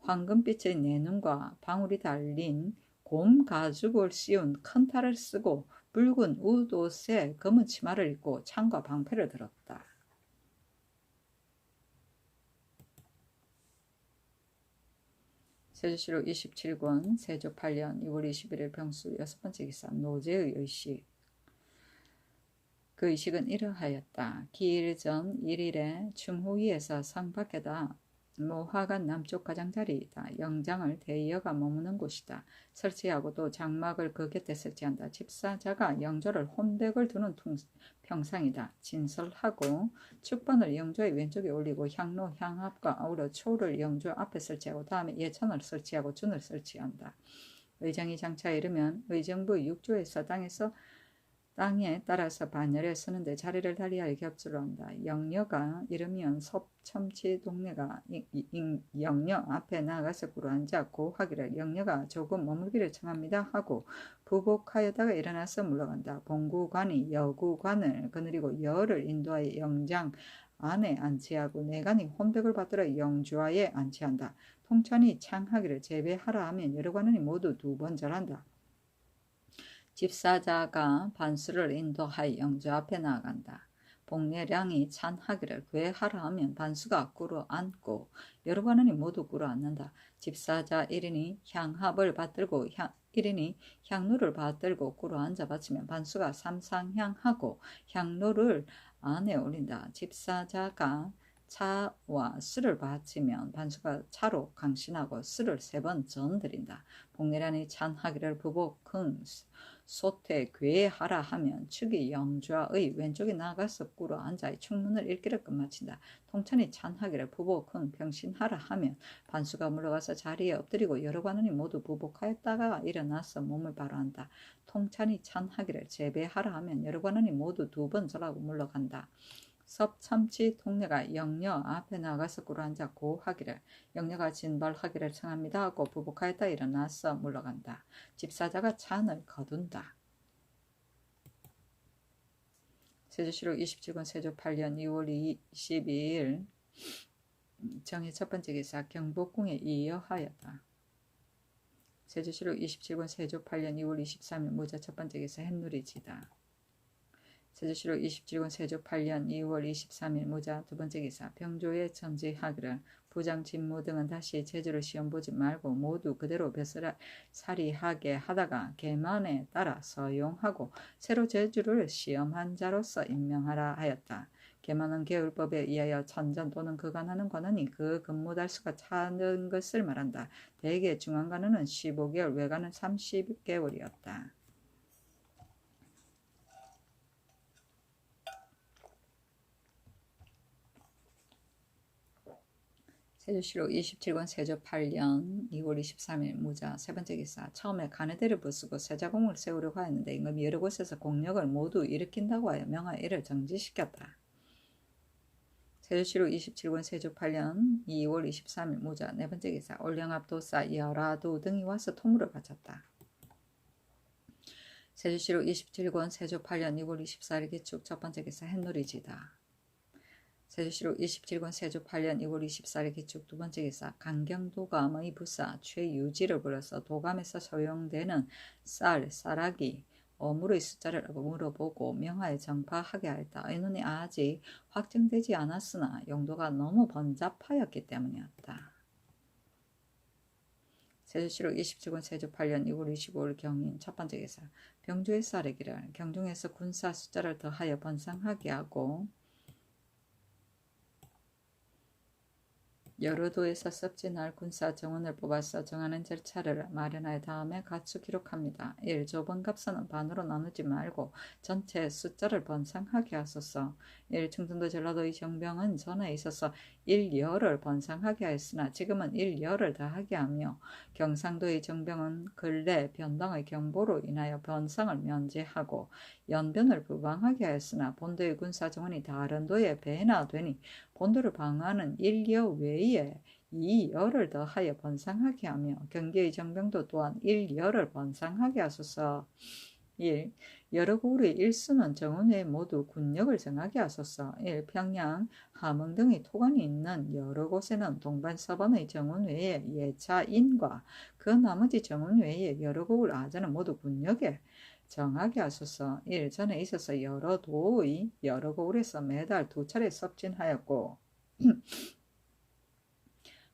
황금빛의 네 눈과 방울이 달린 곰 가죽을 씌운 큰 탈을 쓰고 붉은 웃옷에 검은 치마를 입고 창과 방패를 들었다. 세조실록 27권 세조 8년 2월 21일 병수 6번째 기사 노제의 의식. 그 의식은 이러하였다. 기일 전 1일에 충후위에서 성 밖에다 모화관 남쪽 가장자리이다. 영장을 대여가 머무는 곳이다. 설치하고 또 장막을 그 곁에 설치한다. 집사자가 영조를 혼백을 두는 평상이다. 진설하고 축번을 영조의 왼쪽에 올리고 향로 향합과 아우러 초를 영조 앞에 설치하고 다음에 예천을 설치하고 준을 설치한다. 의정이 장차 이르면 의정부 6조에서 땅에 따라서 반열에 서는데 자리를 달리하여 겹주로 한다. 영녀가 이르면 섭첨치 동네가 영녀 앞에 나가서 꿇어 앉아 고하기를 영녀가 조금 머물기를 청합니다 하고 부복하여다가 일어나서 물러간다. 봉구관이 여구관을 거느리고 여를 인도하여 영장 안에 안치하고 내간이 혼백을 받들어 영주하에 안치한다. 통천이 창하기를 재배하라 하면 여러 관원이 모두 2번 절한다. 집사자가 반수를 인도하여 영주 앞에 나아간다. 복례량이 찬하기를 괴하라 하면 반수가 꿇어 앉고 여러 관원이 모두 꿇어 앉는다. 집사자 1인이 향합을 받들고 1인이 향로를 받들고 꿇어 앉아 바치면 반수가 삼상향하고 향로를 안에 올린다. 집사자가 차와 술을 바치면 반수가 차로 강신하고 술을 3번 전드린다. 복례량이 찬하기를 부복흥 소태 괴하라 하면 축이 영주의 왼쪽에 나가서 꿇어 앉아 축문을 읽기를 끝마친다. 통천이 찬하기를 부복흥 병신하라 하면 반수가 물러가서 자리에 엎드리고 여러 관원이 모두 부복하였다가 일어나서 몸을 바로 한다. 통천이 찬하기를 재배하라 하면 여러 관원이 모두 2번 절하고 물러간다. 섭참치 동네가 영녀 앞에 나가서 꿇어 앉아 고하기를 영녀가 진발하기를 청합니다 하고 부복하였다 일어나서 물러간다. 집사자가 찬을 거둔다. 세조실록 27권 세조 8년 2월 22일 정의 첫 번째 기사 경복궁에 이어하였다. 세조실록 27권 세조 8년 2월 23일 무자 첫 번째 기사 햇누리지다. 세조실록 27권 세조 8년 2월 23일 무자 두 번째 기사 병조에 전지하기를 부장 직무 등은 다시 제주를 시험 보지 말고 모두 그대로 벼슬살이하게 하다가 계만에 따라 서용하고 새로 제주를 시험한 자로서 임명하라 하였다. 계만은 계율법에 의하여 천전 또는 그간하는 관원이 그 근무 달수가 차는 것을 말한다. 대개 중앙관원은 15개월, 외관은 30개월이었다. 세조실록 27권 세조 8년 2월 23일 무자 세 번째 기사. 처음에 가내대를 부수고 세자공을 세우려고 하였는데 임금이 여러 곳에서 공력을 모두 일으킨다고 하여 명하여 이를 정지시켰다. 세조실록 27권 세조 8년 2월 23일 무자 네 번째 기사. 올영압 도사 여라도 등이 와서 토물을 바쳤다. 세조실록 27권 세조 8년 2월 24일 기축 첫 번째 기사. 햇놀이지다. 세조실록 27권 세조 8년 2월 24일 기축 두 번째 기사. 강경도감의 부사 최유지를 불러서 도감에서 사용되는 쌀, 쌀아기, 어물의 숫자를 물어보고 명하에 정파하게 하였다. 의논이 아직 확정되지 않았으나 용도가 너무 번잡하였기 때문이었다. 세조실록 27권 세조 8년 2월 25일 경인 첫 번째 기사. 병주의 쌀이기를 경중에서 군사 숫자를 더하여 번상하게 하고 여러 도에서 섭진할 군사 정원을 뽑아서 정하는 절차를 마련하여 다음에 가축 기록합니다. 1. 조번갑선은 반으로 나누지 말고 전체 숫자를 번상하게 하소서. 1. 충청도 전라도의 정병은 전에 있어서 1여를 번상하게 하였으나 지금은 1여를 더하게 하며 경상도의 정병은 근래 변당의 경보로 인하여 번상을 면제하고 연변을 부방하게 하였으나 본도의 군사 정원이 다른 도에 배나되니 본도를 방어하는 1여 외에 2여를 더하여 번상하게 하며 경기의 정병도 또한 1여를 번상하게 하소서. 1. 여러 고을의 일수는 정원회에 모두 군력을 정하게 하소서. 1. 평양, 함흥 등의 토관이 있는 여러 곳에는 동반서번의 정원회에 예차인과 그 나머지 정원회에 여러 고을 아자는 모두 군력에 정하게 하소서. 1. 전에 있어서 여러 도의 여러 고을에서 매달 2차례 섭진하였고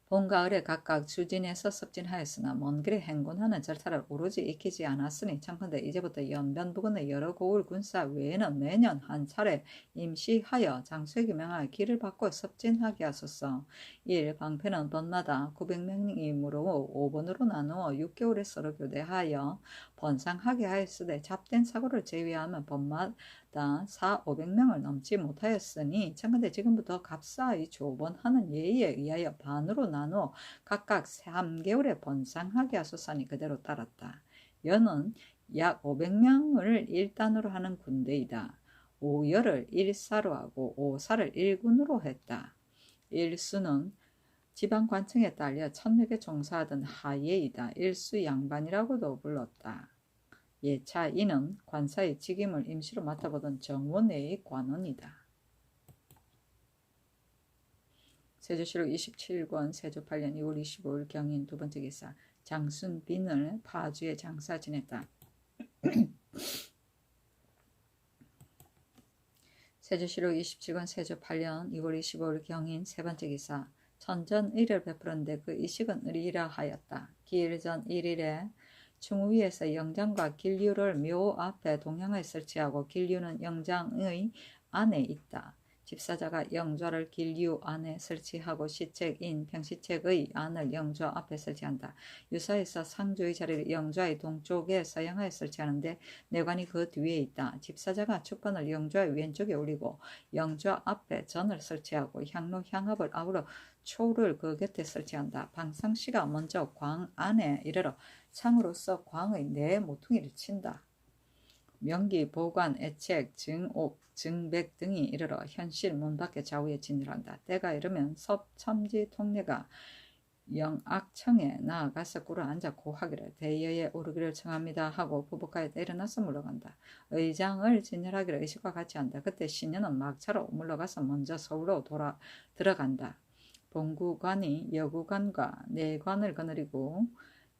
봄, 가을에 각각 주진에서 섭진하였으나 먼 길에 행군하는 절차를 오로지 익히지 않았으니 청컨대 이제부터 연변 부근의 여러 고을 군사 외에는 매년 한 차례 임시하여 장수에게 명하여 길을 받고 섭진하게 하소서. 1. 방패는 번마다 900명이므로 5번으로 나누어 6개월에 서로 교대하여 번상하게 하였으되 잡된 사고를 제외하면 번마다 4,500명을 넘지 못하였으니 청컨대 지금부터 갑사의 조번하는 예의에 의하여 반으로 나누어 각각 3개월에 번상하게 하소서니 그대로 따랐다. 여는 약 500명을 1단으로 하는 군대이다. 5열을 1사로 하고 5사를 1군으로 했다. 1수는 지방관청에 딸려 천력에 종사하던 하예이다. 일수 양반이라고도 불렀다. 예차 이는 관사의 직임을 임시로 맡아보던 정원회의 관원이다. 세조실록 27권 세조 8년 2월 25일 경인 두 번째 기사. 장순빈을 파주에 장사 지냈다. 세조실록 27권 세조 8년 2월 25일 경인 세 번째 기사. 천전 1을 베풀었는데 그 이식은 의리라 하였다. 기일전 1일에 충우위에서 영장과 길류를 묘 앞에 동양에 설치하고 길류는 영장의 안에 있다. 집사자가 영좌를 길류 안에 설치하고 시책인 평시책의 안을 영좌 앞에 설치한다. 유사해서 상주의 자리를 영좌의 동쪽에 서양하에 설치하는데 내관이 그 뒤에 있다. 집사자가 축번을 영좌의 왼쪽에 올리고 영좌 앞에 전을 설치하고 향로 향합을 아우러 초를 그 곁에 설치한다. 방상씨가 먼저 광 안에 이르러 창으로서 광의 네 모퉁이를 친다. 명기, 보관, 애책, 증옥, 증백 등이 이르러 현실 문 밖에 좌우에 진열한다. 때가 이르면 섭, 첨지, 통례가 영악청에 나아가서 꿇어 앉아 고하기를 대여에 오르기를 청합니다 하고 부부가에 일어나서 물러간다. 의장을 진열하기를 의식과 같이 한다. 그때 시녀는 막차로 물러가서 먼저 서울로 들어간다. 본구관이 여구관과 내관을 거느리고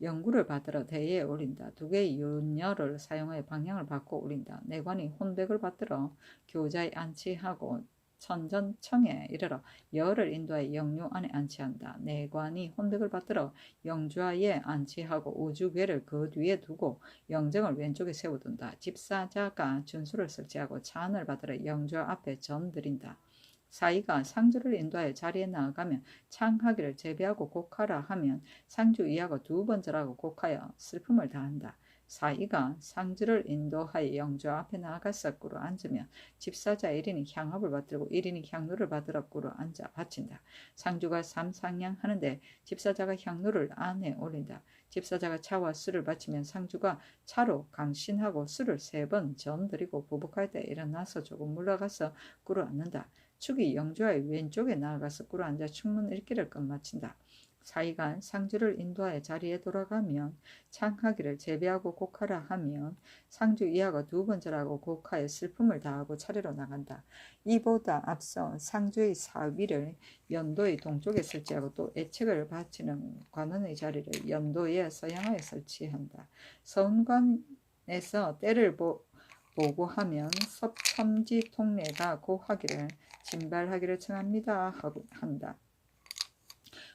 영구를 받들어 대에 올린다. 두 개의 윤녀를 사용하여 방향을 바꿔 올린다. 내관이 혼백을 받들어 교자에 안치하고 천전청에 이르러 여를 인도하여 영유 안에 안치한다. 내관이 혼백을 받들어 영좌에 안치하고 우주궤를 그 뒤에 두고 영정을 왼쪽에 세워둔다. 집사자가 준수를 설치하고 찬을 받들어 영좌 앞에 전드린다. 사이가 상주를 인도하여 자리에 나아가면 창하기를 제비하고 곡하라 하면 상주 이하고 두 번 절하고 곡하여 슬픔을 다한다. 사이가 상주를 인도하여 영주 앞에 나가서 꿇어 앉으면 집사자 1인이 향업을 받들고 1인이 향로를 받들어 꿇어 앉아 바친다. 상주가 삼상향하는데 집사자가 향로를 안에 올린다. 집사자가 차와 술을 바치면 상주가 차로 강신하고 술을 3번 전드리고 부복할 때 일어나서 조금 물러가서 꿇어 앉는다. 축이 영주와의 왼쪽에 나아가서 꿇어 앉아 충문 읽기를 끝마친다. 사이가 상주를 인도하여 자리에 돌아가면 창하기를 제비하고 곡하라 하면 상주 이하가 2번절하고 곡하여 슬픔을 다하고 차례로 나간다. 이보다 앞서 상주의 사위를 연도의 동쪽에 설치하고 또 애책을 바치는 관원의 자리를 연도의 서양하에 설치한다. 서운관에서 때를 보고 하면 섭첨지 통례가 고하기를 진발하기를 청합니다 하고 한다.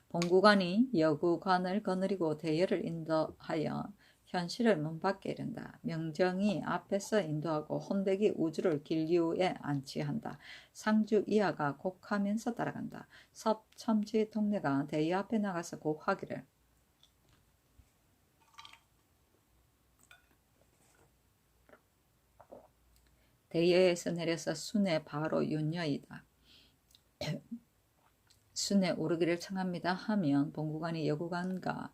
본구관이 여구관을 거느리고 대열을 인도하여 현실을 문 밖에 이른다. 명정이 앞에서 인도하고 혼대기 우주를 길리우에 안치한다. 상주 이하가 곡하면서 따라간다. 섭첨지 통례가 대의 앞에 나가서 곡하기를 대여에서 내려서 순에 바로 윤여이다. 순에 오르기를 청합니다 하면 본구관이 여구관과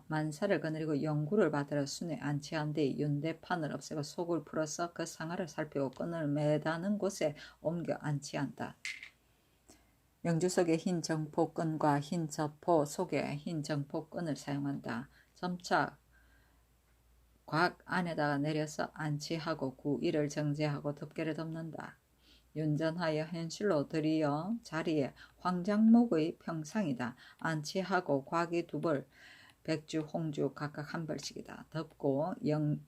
만사를 거느리고 영구를 받으러 순에 안치한 뒤 윤대판을 없애고 속을 풀어서 그 상하를 살피고 끈을 매다는 곳에 옮겨 안치한다. 명주 속에 흰 정포끈과 흰 저포 속에 흰 정포끈을 사용한다. 점차 곽 안에다가 내려서 안치하고 구이를 정제하고 덮개를 덮는다. 윤전하여 현실로 들이어 자리에 황장목의 평상이다. 안치하고 곽이 2벌, 백주, 홍주 각각 1벌씩이다. 덮고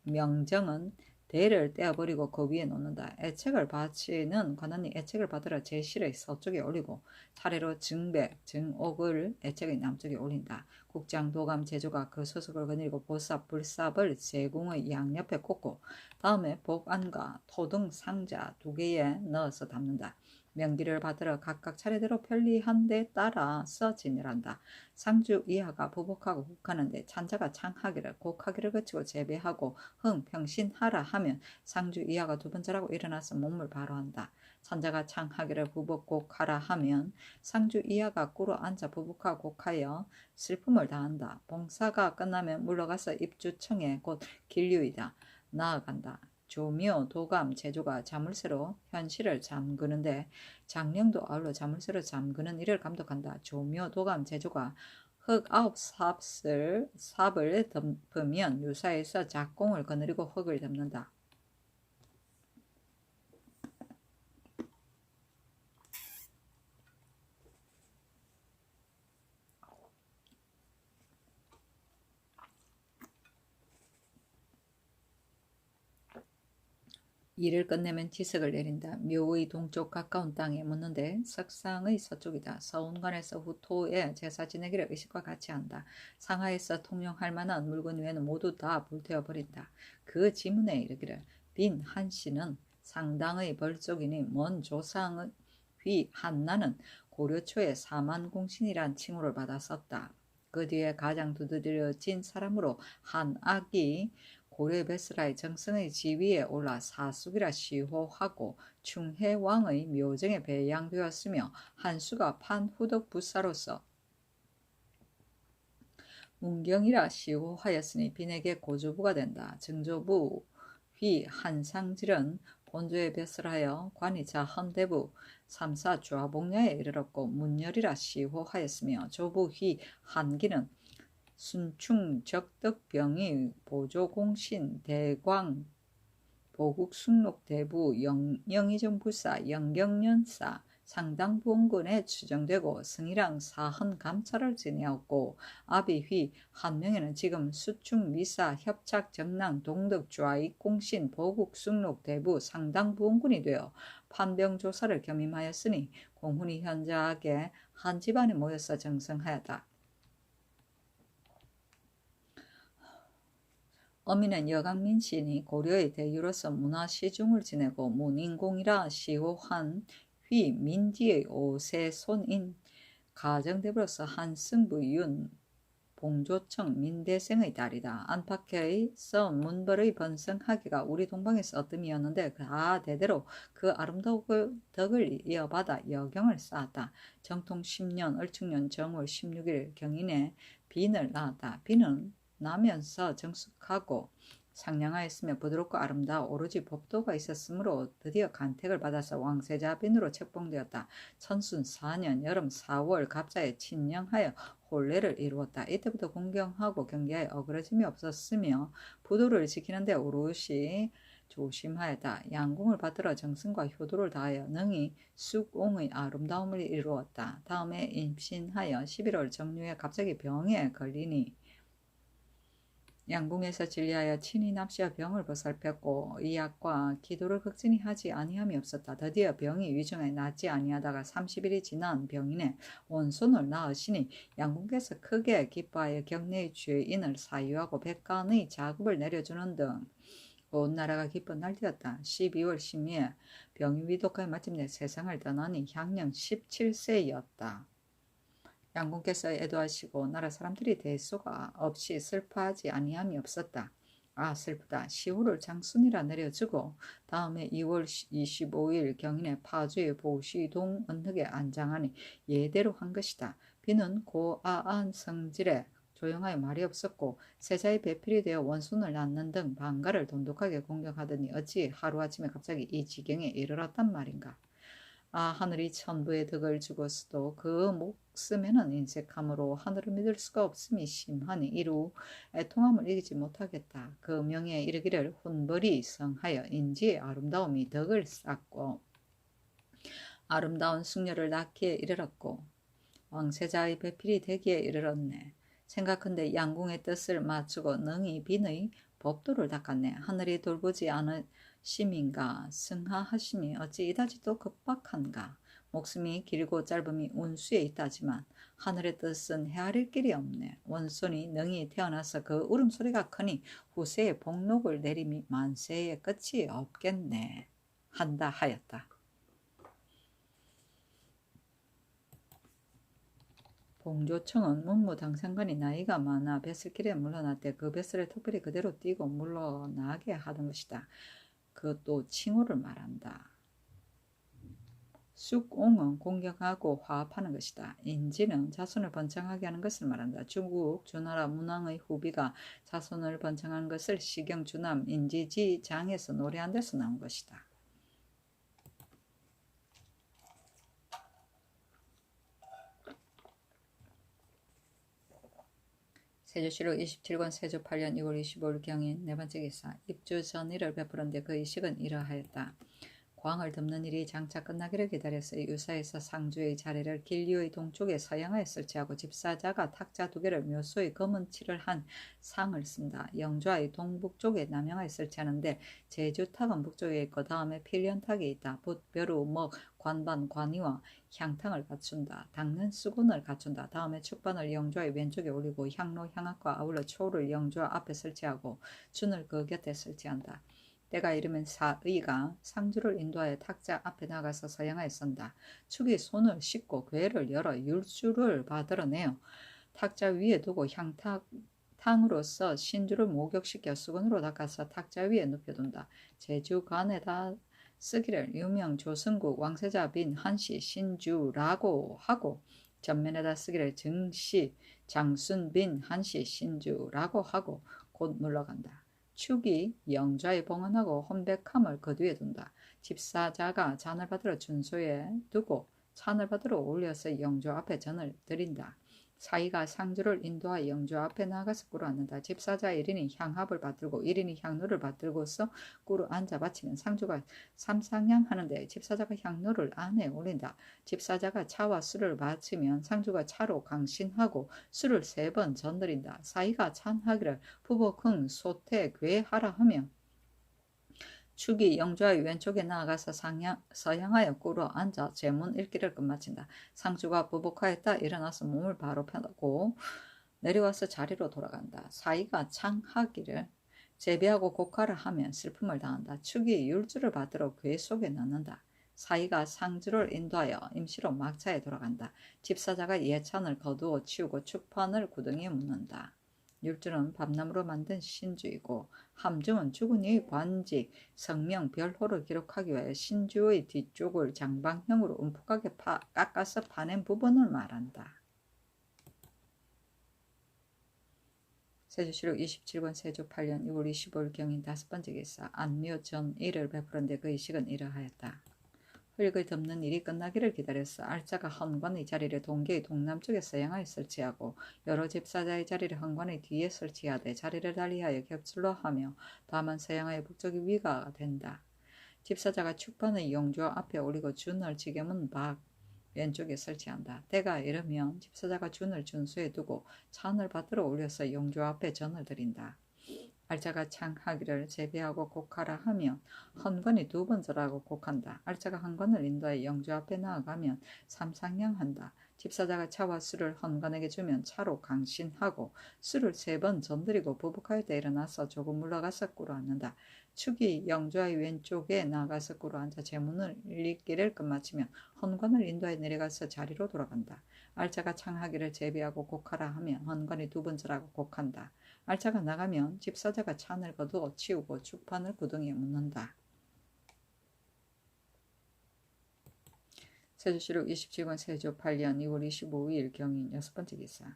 명정은 대를 떼어버리고 그 위에 놓는다. 애책을 바치는 관원이 애책을 받으러 제실의 서쪽에 올리고 차례로 증백, 증옥을 애책의 남쪽에 올린다. 국장, 도감, 제조가 그 소속을 거느리고 보삽, 불삽을 제궁의 양옆에 꽂고 다음에 복안과 토등 상자 2개에 넣어서 담는다. 명기를 받으러 각각 차례대로 편리한 데 따라서 진열한다. 상주 이하가 부복하고 곡하는데 찬자가 창하기를 곡하기를 거치고 재배하고 흥평신하라 하면 상주 이하가 2번절하고 일어나서 몸을 바로 한다. 찬자가 창하기를 부복 곡하라 하면 상주 이하가 꿇어 앉아 부복하고 곡하여 슬픔을 다한다. 봉사가 끝나면 물러가서 입주청에 곧 길류이다. 나아간다. 조묘, 도감, 제조가 자물쇠로 현실을 잠그는데 장령도 아울러 자물쇠로 잠그는 일을 감독한다. 조묘, 도감, 제조가 흙 9삽을 덮으면 유사에서 작공을 거느리고 흙을 덮는다. 일을 끝내면 지석을 내린다. 묘의 동쪽 가까운 땅에 묻는데 석상의 서쪽이다. 서운관에서 후토에 제사 지내기를 의식과 같이 한다. 상하에서 통용할 만한 물건 외에는 모두 다 불태워버린다. 그 지문에 이르기를 빈 한씨는 상당의 벌쪽이니 먼 조상의 휘 한나는 고려 초에 사만공신이란 칭호를 받았었다. 그 뒤에 가장 두드러진 사람으로 한악이 고려 베스라의 정성의 지위에 올라 사숙이라 시호하고 충해왕의 묘정에 배양되었으며 한수가 판후덕 부사로서 문경이라 시호하였으니 빈에게 고조부가 된다. 증조부 휘 한상질은 본조에 배설하여 관이자 헌대부 3사 주하복녀에 이르렀고 문열이라 시호하였으며 조부 휘 한기는 순충 적덕병이 보조공신 대광 보국숙록 대부 영의정부사 영경련사 상당부원군에 추정되고 승이랑 사헌 감찰을 지내었고 아비휘 한 명에는 지금 수충 미사 협착 정랑 동덕 좌익공신 보국숙록 대부 상당부원군이 되어 판병 조사를 겸임하였으니 공훈이 현저하게 한 집안에 모여서 정성하였다. 어미는 여강민 시인이 고려의 대유로서 문화시중을 지내고 문인공이라 시호한 휘 민지의 5세 손인 가정대부로서 한승부 봉조청 민대생의 딸이다. 안팎의 써 문벌의 번성하기가 우리 동방에서 어뜸이었는데 다 대대로 그 아름다운 덕을 이어받아 여경을 쌓았다. 정통 10년 을충년 정월 16일 경인에 빈을 낳았다. 빈은 나면서 정숙하고 상냥하였으며 부드럽고 아름다워 오로지 법도가 있었으므로 드디어 간택을 받아서 왕세자빈으로 책봉되었다. 천순 4년 여름 4월 갑자에 친령하여 혼례를 이루었다. 이때부터 공경하고 경계하여 어그러짐이 없었으며 부도를 지키는 데 오롯이 조심하였다. 양궁을 받들어 정성과 효도를 다하여 능히 쑥옹의 아름다움을 이루었다. 다음에 임신하여 11월 정류에 갑자기 병에 걸리니 양궁에서 진리하여 친히 납시어 병을 보살폈고 이 약과 기도를 극진히 하지 아니함이 없었다. 드디어 병이 위중에 낫지 아니하다가 30일이 지난 병인의 원손을 낳으시니 양궁께서 크게 기뻐하여 경내의 죄인을 사유하고 백간의 자급을 내려주는 등 온 나라가 기뻐 날뛰었다. 12월 12일 병이 위독하여 마침내 세상을 떠나니 향년 17세였다. 양궁께서 애도하시고 나라 사람들이 대소가 없이 슬퍼하지 아니함이 없었다. 아 슬프다. 시후를 장순이라 내려주고 다음에 2월 25일 경인에 파주의 보시동 언덕에 안장하니 예대로 한 것이다. 비는 고아한 성질에 조용하여 말이 없었고 세자의 배필이 되어 원순을 낳는 등 방가를 돈독하게 공격하더니 어찌 하루아침에 갑자기 이 지경에 이르렀단 말인가. 아 하늘이 천부의 덕을 주고서도 그 목숨에는 인색함으로 하늘을 믿을 수가 없음이 심하니 이루 애통함을 이기지 못하겠다. 그 명예에 이르기를 훈벌이 성하여 인지의 아름다움이 덕을 쌓고 아름다운 숙녀를 낳기에 이르렀고 왕세자의 배필이 되기에 이르렀네. 생각한데 양궁의 뜻을 맞추고 능히 빈의 법도를 닦았네. 하늘이 돌보지 않으심인가 승하하심이 어찌 이다지 또 급박한가. 목숨이 길고 짧음이 운수에 있다지만 하늘의 뜻은 헤아릴 길이 없네. 원손이 능히 태어나서 그 울음소리가 크니 후세의 복록을 내림이 만세의 끝이 없겠네 한다 하였다. 봉조청은 문무당상관이 나이가 많아 뱃슬길에 물러났대. 그 뱃슬을 특별히 그대로 띄고 물러나게 하던 것이다. 그것도 칭호를 말한다. 쑥옹은 공격하고 화합하는 것이다. 인지는 자손을 번창하게 하는 것을 말한다. 중국 주나라 문왕의 후비가 자손을 번창하는 것을 시경 주남 인지지 장에서 노래한 데서 나온 것이다. 세조실록 27권 세조 8년 2월 25일 경인 네 번째 기사 입주 전일을 베풀었는데 그 이식은 이러하였다. 광을 덮는 일이 장차 끝나기를 기다려서 유사에서 상주의 자리를 길리의 동쪽에 서양하에 설치하고 집사자가 탁자 2개를 묘소의 검은 칠을 한 상을 쓴다. 영좌의 동북쪽에 남양하에 설치하는데 제주탁은 북쪽에 있고 다음에 필연탁이 있다. 붓, 벼루, 먹, 관반, 관이와 향탕을 갖춘다. 닦는 수건을 갖춘다. 다음에 축반을 영좌의 왼쪽에 올리고 향로, 향악과 아울러 초를 영좌 앞에 설치하고 준을 그 곁에 설치한다. 때가 이르면 사의가 상주를 인도하여 탁자 앞에 나가서 서양하에 선다. 축이 손을 씻고 궤를 열어 율주를 받으러내어 탁자 위에 두고 향탕으로서 신주를 목욕시켜 수건으로 닦아서 탁자 위에 눕혀둔다. 제주관에다 쓰기를 유명 조선국 왕세자 빈 한시 신주라고 하고 전면에다 쓰기를 증시 장순 빈 한시 신주라고 하고 곧 물러간다. 축이 영좌에 봉헌하고 혼백함을 그 뒤에 둔다. 집사자가 잔을 받으러 준소에 두고 찬을 받으러 올려서 영조 앞에 전을 드린다. 사이가 상주를 인도하여 영조 앞에 나가서 꿇어앉는다. 집사자 1인이 향합을 받들고 1인이 향로를 받들고서 꿇어앉아 바치면 상주가 삼상향하는데 집사자가 향로를 안에 올린다. 집사자가 차와 술을 바치면 상주가 차로 강신하고 술을 3번 전드린다. 사이가 찬하기를 부복흥 소태 괴하라 하며 축이 영좌의 왼쪽에 나아가서 서양하여 꿇어 앉아 제문 읽기를 끝마친다. 상주가 부복하였다 일어나서 몸을 바로 펴고 내려와서 자리로 돌아간다. 사이가 창하기를 재배하고 곡하라 하면 슬픔을 당한다. 축이 율주를 받들어 궤 속에 넣는다. 사이가 상주를 인도하여 임시로 막차에 돌아간다. 집사자가 예찬을 거두어 치우고 축판을 구덩이에 묻는다. 율주는 밤나무로 만든 신주이고 함중은 죽은 이의 관직, 성명, 별호를 기록하기 위하여 신주의 뒤쪽을 장방형으로 움푹하게 깎아서 파낸 부분을 말한다. 세조실록 27권 세조 8년 6월 25일 경인 5번째 기사. 안묘 전 일을 베풀었는데 그 의식은 이러하였다. 흙을 덮는 일이 끝나기를 기다렸어. 알짜가 헌관의 자리를 동계의 동남쪽에 서양하에 설치하고 여러 집사자의 자리를 헌관의 뒤에 설치하되 자리를 달리하여 겹슬로 하며 다만 서양하의 북쪽이 위가 된다. 집사자가 축판의 용조 앞에 올리고 준을 지게문 밖 왼쪽에 설치한다. 때가 이르면 집사자가 준을 준수에 두고 찬을 받들어 올려서 용조 앞에 전을 드린다. 알짜가 창하기를 제비하고 곡하라 하면 헌관이 2번 절하고 곡한다. 알짜가 헌관을 인도해 영주 앞에 나아가면 삼상냥한다. 집사자가 차와 술을 헌관에게 주면 차로 강신하고 술을 3번 전드리고 부복할 때 일어나서 조금 물러가서 꿇어앉는다. 축이 영주의 왼쪽에 나가서 꿇어앉아 제문을 읽기를 끝마치면 헌관을 인도해 내려가서 자리로 돌아간다. 알짜가 창하기를 제비하고 곡하라 하면 헌관이 2번 절하고 곡한다. 알짜가 나가면 집사자가 찬을 거두어 치우고 축판을 구덩이에 묻는다. 세조실록 27권 세조 8년 2월 25일 경인 6번째 기사.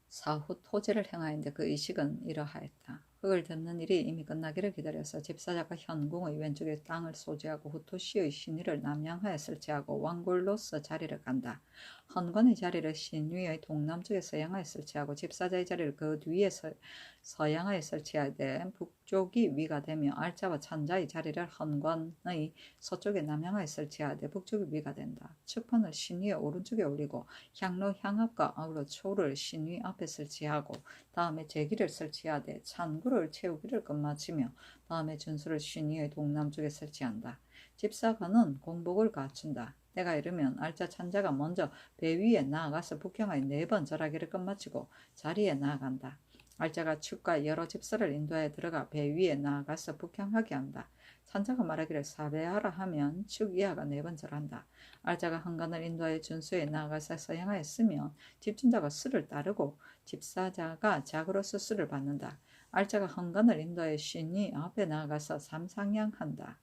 사후 토제를 행하였는데 그 의식은 이러하였다. 흙을 덮는 일이 이미 끝나기를 기다려서 집사자가 현궁의 왼쪽에 땅을 소지하고 후토시의 신위를 남양하에 설치하고 왕골로서 자리를 간다. 헌관의 자리를 신위의 동남쪽에 서양하에 설치하고 집사자의 자리를 그 뒤에 서양하에 설치하되 북쪽이 위가 되며 알짜와 찬자의 자리를 헌관의 서쪽에 남양하에 설치하되 북쪽이 위가 된다. 측판을 신위의 오른쪽에 올리고 향로 향압과 아울러 초를 신위 앞에 설치하고 다음에 제기를 설치하되 찬구를 채우기를 끝마치며 다음에 준수를 신위의 동남쪽에 설치한다. 집사관은 공복을 갖춘다. 때가 이르면 알짜 찬자가 먼저 배 위에 나아가서 북향하여 4번 절하기를 끝마치고 자리에 나아간다. 알짜가 축과 여러 집사를 인도하여 들어가 배 위에 나아가서 북향하게 한다. 찬자가 말하기를 사배하라 하면 축 이하가 4번 절한다. 알짜가 헌관을 인도하여 준수에 나아가서 서양하였으면 집준자가 수를 따르고 집사자가 작으로서 수를 받는다. 알짜가 헌관을 인도하여 신이 앞에 나아가서 삼상향한다.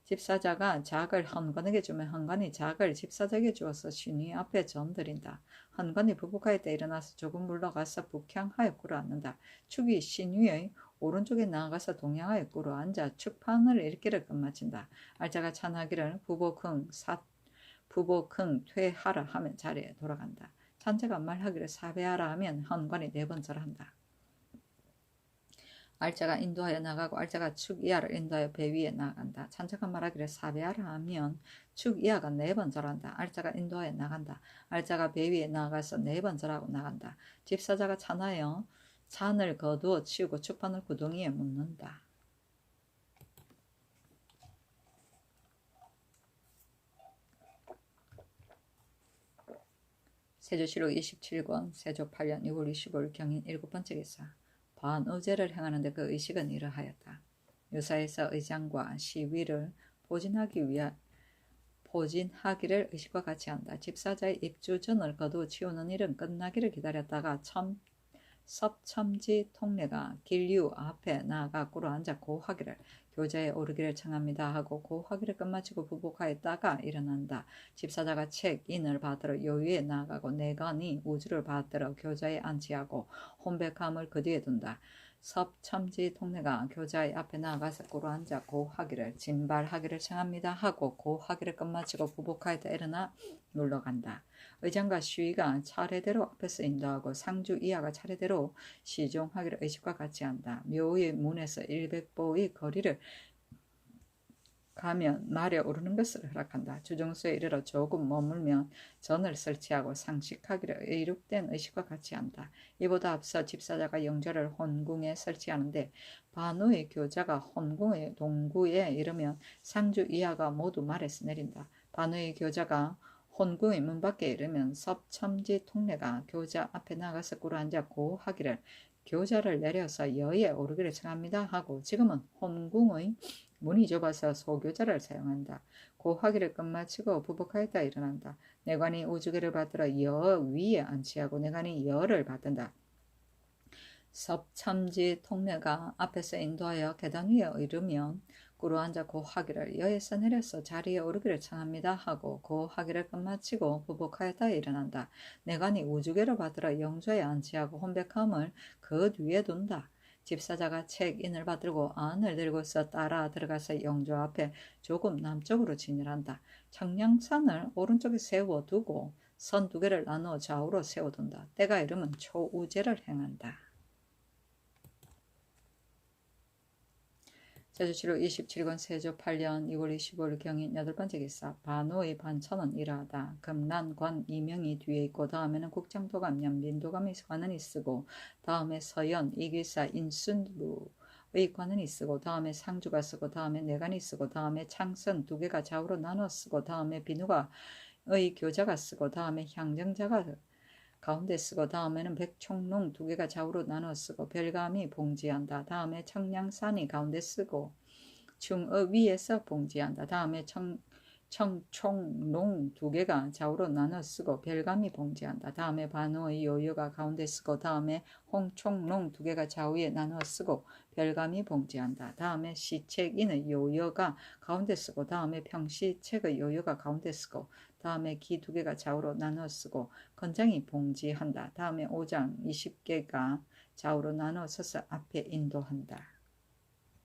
집사자가 작을 헌관에게 주면 헌관이 작을 집사자에게 주어서 신이 앞에 전드린다. 헌관이 부복할 때 일어나서 조금 물러가서 북향하여 꿇어앉는다. 축이 신위의 오른쪽에 나아가서 동양하여 꿇어앉아 축판을 읽기를 끝마친다. 알짜가 찬하기를 부복흥 퇴하라 하면 자리에 돌아간다. 찬자가 말하기를 사배하라 하면 헌관이 4번 절한다. 알짜가 인도하여 나가고 알짜가 축 이하를 인도하여 배 위에 나간다. 찬자가 말하기를 사배하라 하면 축 이하가 4번 절한다. 알짜가 인도하여 나간다. 알짜가 배 위에 나가서 4번 절하고 나간다. 집사자가 찬하여 잔을 거두어 치우고 축판을 구덩이에 묻는다. 세조실록 27권 세조 8년 6월 25일 경인 7번째 기사. 반의제를 행하는데 그 의식은 이러하였다. 유사에서 의장과 시위를 포진하기를 의식과 같이 한다. 집사자의 입주 전을 거두어 치우는 일은 끝나기를 기다렸다가 섭첨지 통례가 길류 앞에 나아가 꿇어앉아 고하기를 교자에 오르기를 청합니다 하고 고하기를 끝마치고 부복하였다가 일어난다. 집사자가 책인을 받들어 요위에 나아가고 내관이 우주를 받들어 교자에 안치하고 혼백함을 그 뒤에 둔다. 섭첨지 통례가 교자의 앞에 나아가서 꿇어앉아 고하기를 진발하기를 청합니다 하고 고하기를 끝마치고 부복하였다 일어나 놀러간다. 의장과 시위가 차례대로 앞에서 인도하고 상주 이하가 차례대로 시종하기를 의식과 같이 한다. 묘의 문에서 100보의 거리를 가면 말에 오르는 것을 허락한다. 주정수에 이르러 조금 머물면 전을 설치하고 상식하기를 의륙된 의식과 같이 한다. 이보다 앞서 집사자가 영절을 혼궁에 설치하는데 반우의 교자가 혼궁의 동구에 이르면 상주 이하가 모두 말에서 내린다. 반우의 교자가 혼궁의 문 밖에 이르면 섭첨지 통례가 교자 앞에 나가서 꿇어앉아 고하기를 교자를 내려서 여에 오르기를 청합니다 하고 지금은 혼궁의 문이 좁아서 소교자를 사용한다. 고하기를 끝마치고 부복하였다 일어난다. 내관이 우주계를 받들어 여 위에 안치하고 내관이 여를 받든다. 섭참지 통례가 앞에서 인도하여 계단 위에 이르면 꿇어앉아 고하기를 여에서 내려서 자리에 오르기를 청합니다 하고 고하기를 끝마치고 부복하였다 일어난다. 내관이 우주계를 받들어 영좌에 안치하고 혼백함을 그 뒤에 둔다. 집사자가 책인을 받들고 안을 들고서 따라 들어가서 영조 앞에 조금 남쪽으로 진열한다. 청량산을 오른쪽에 세워두고 선 두 개를 나누어 좌우로 세워둔다. 때가 이르면 초우제를 행한다. 제주치로 27권 세조 8년 2월 25일 경인 8번째 기사 반호의 반천은 이러하다. 금난관 이명이 뒤에 있고 다음에는 국장도감 연빈도감의 관은이 쓰고 다음에 서연 이기사 인순부의 관은이 쓰고 다음에 상주가 쓰고 다음에 내관이 쓰고 다음에 창선 두 개가 좌우로 나눠 쓰고 다음에 비누가의 교자가 쓰고 다음에 향정자가 가운데 쓰고 다음에는 백총농 두 개가 좌우로 나눠 쓰고 별감이 봉지한다. 다음에 청량산이 가운데 쓰고 중어 위에서 봉지한다. 다음에 청총농 두 개가 좌우로 나눠 쓰고 별감이 봉지한다. 다음에 반호의 요요가 가운데 쓰고 다음에 홍총농 두 개가 좌우에 나눠 쓰고 별감이 봉지한다. 다음에 시책인의 요요가 가운데 쓰고 다음에 평시책의 요요가 가운데 쓰고 다음에 기 두 개가 좌우로 나눠 쓰고 건장이 봉지한다. 다음에 5장 20개가 좌우로 나눠 서서 앞에 인도한다.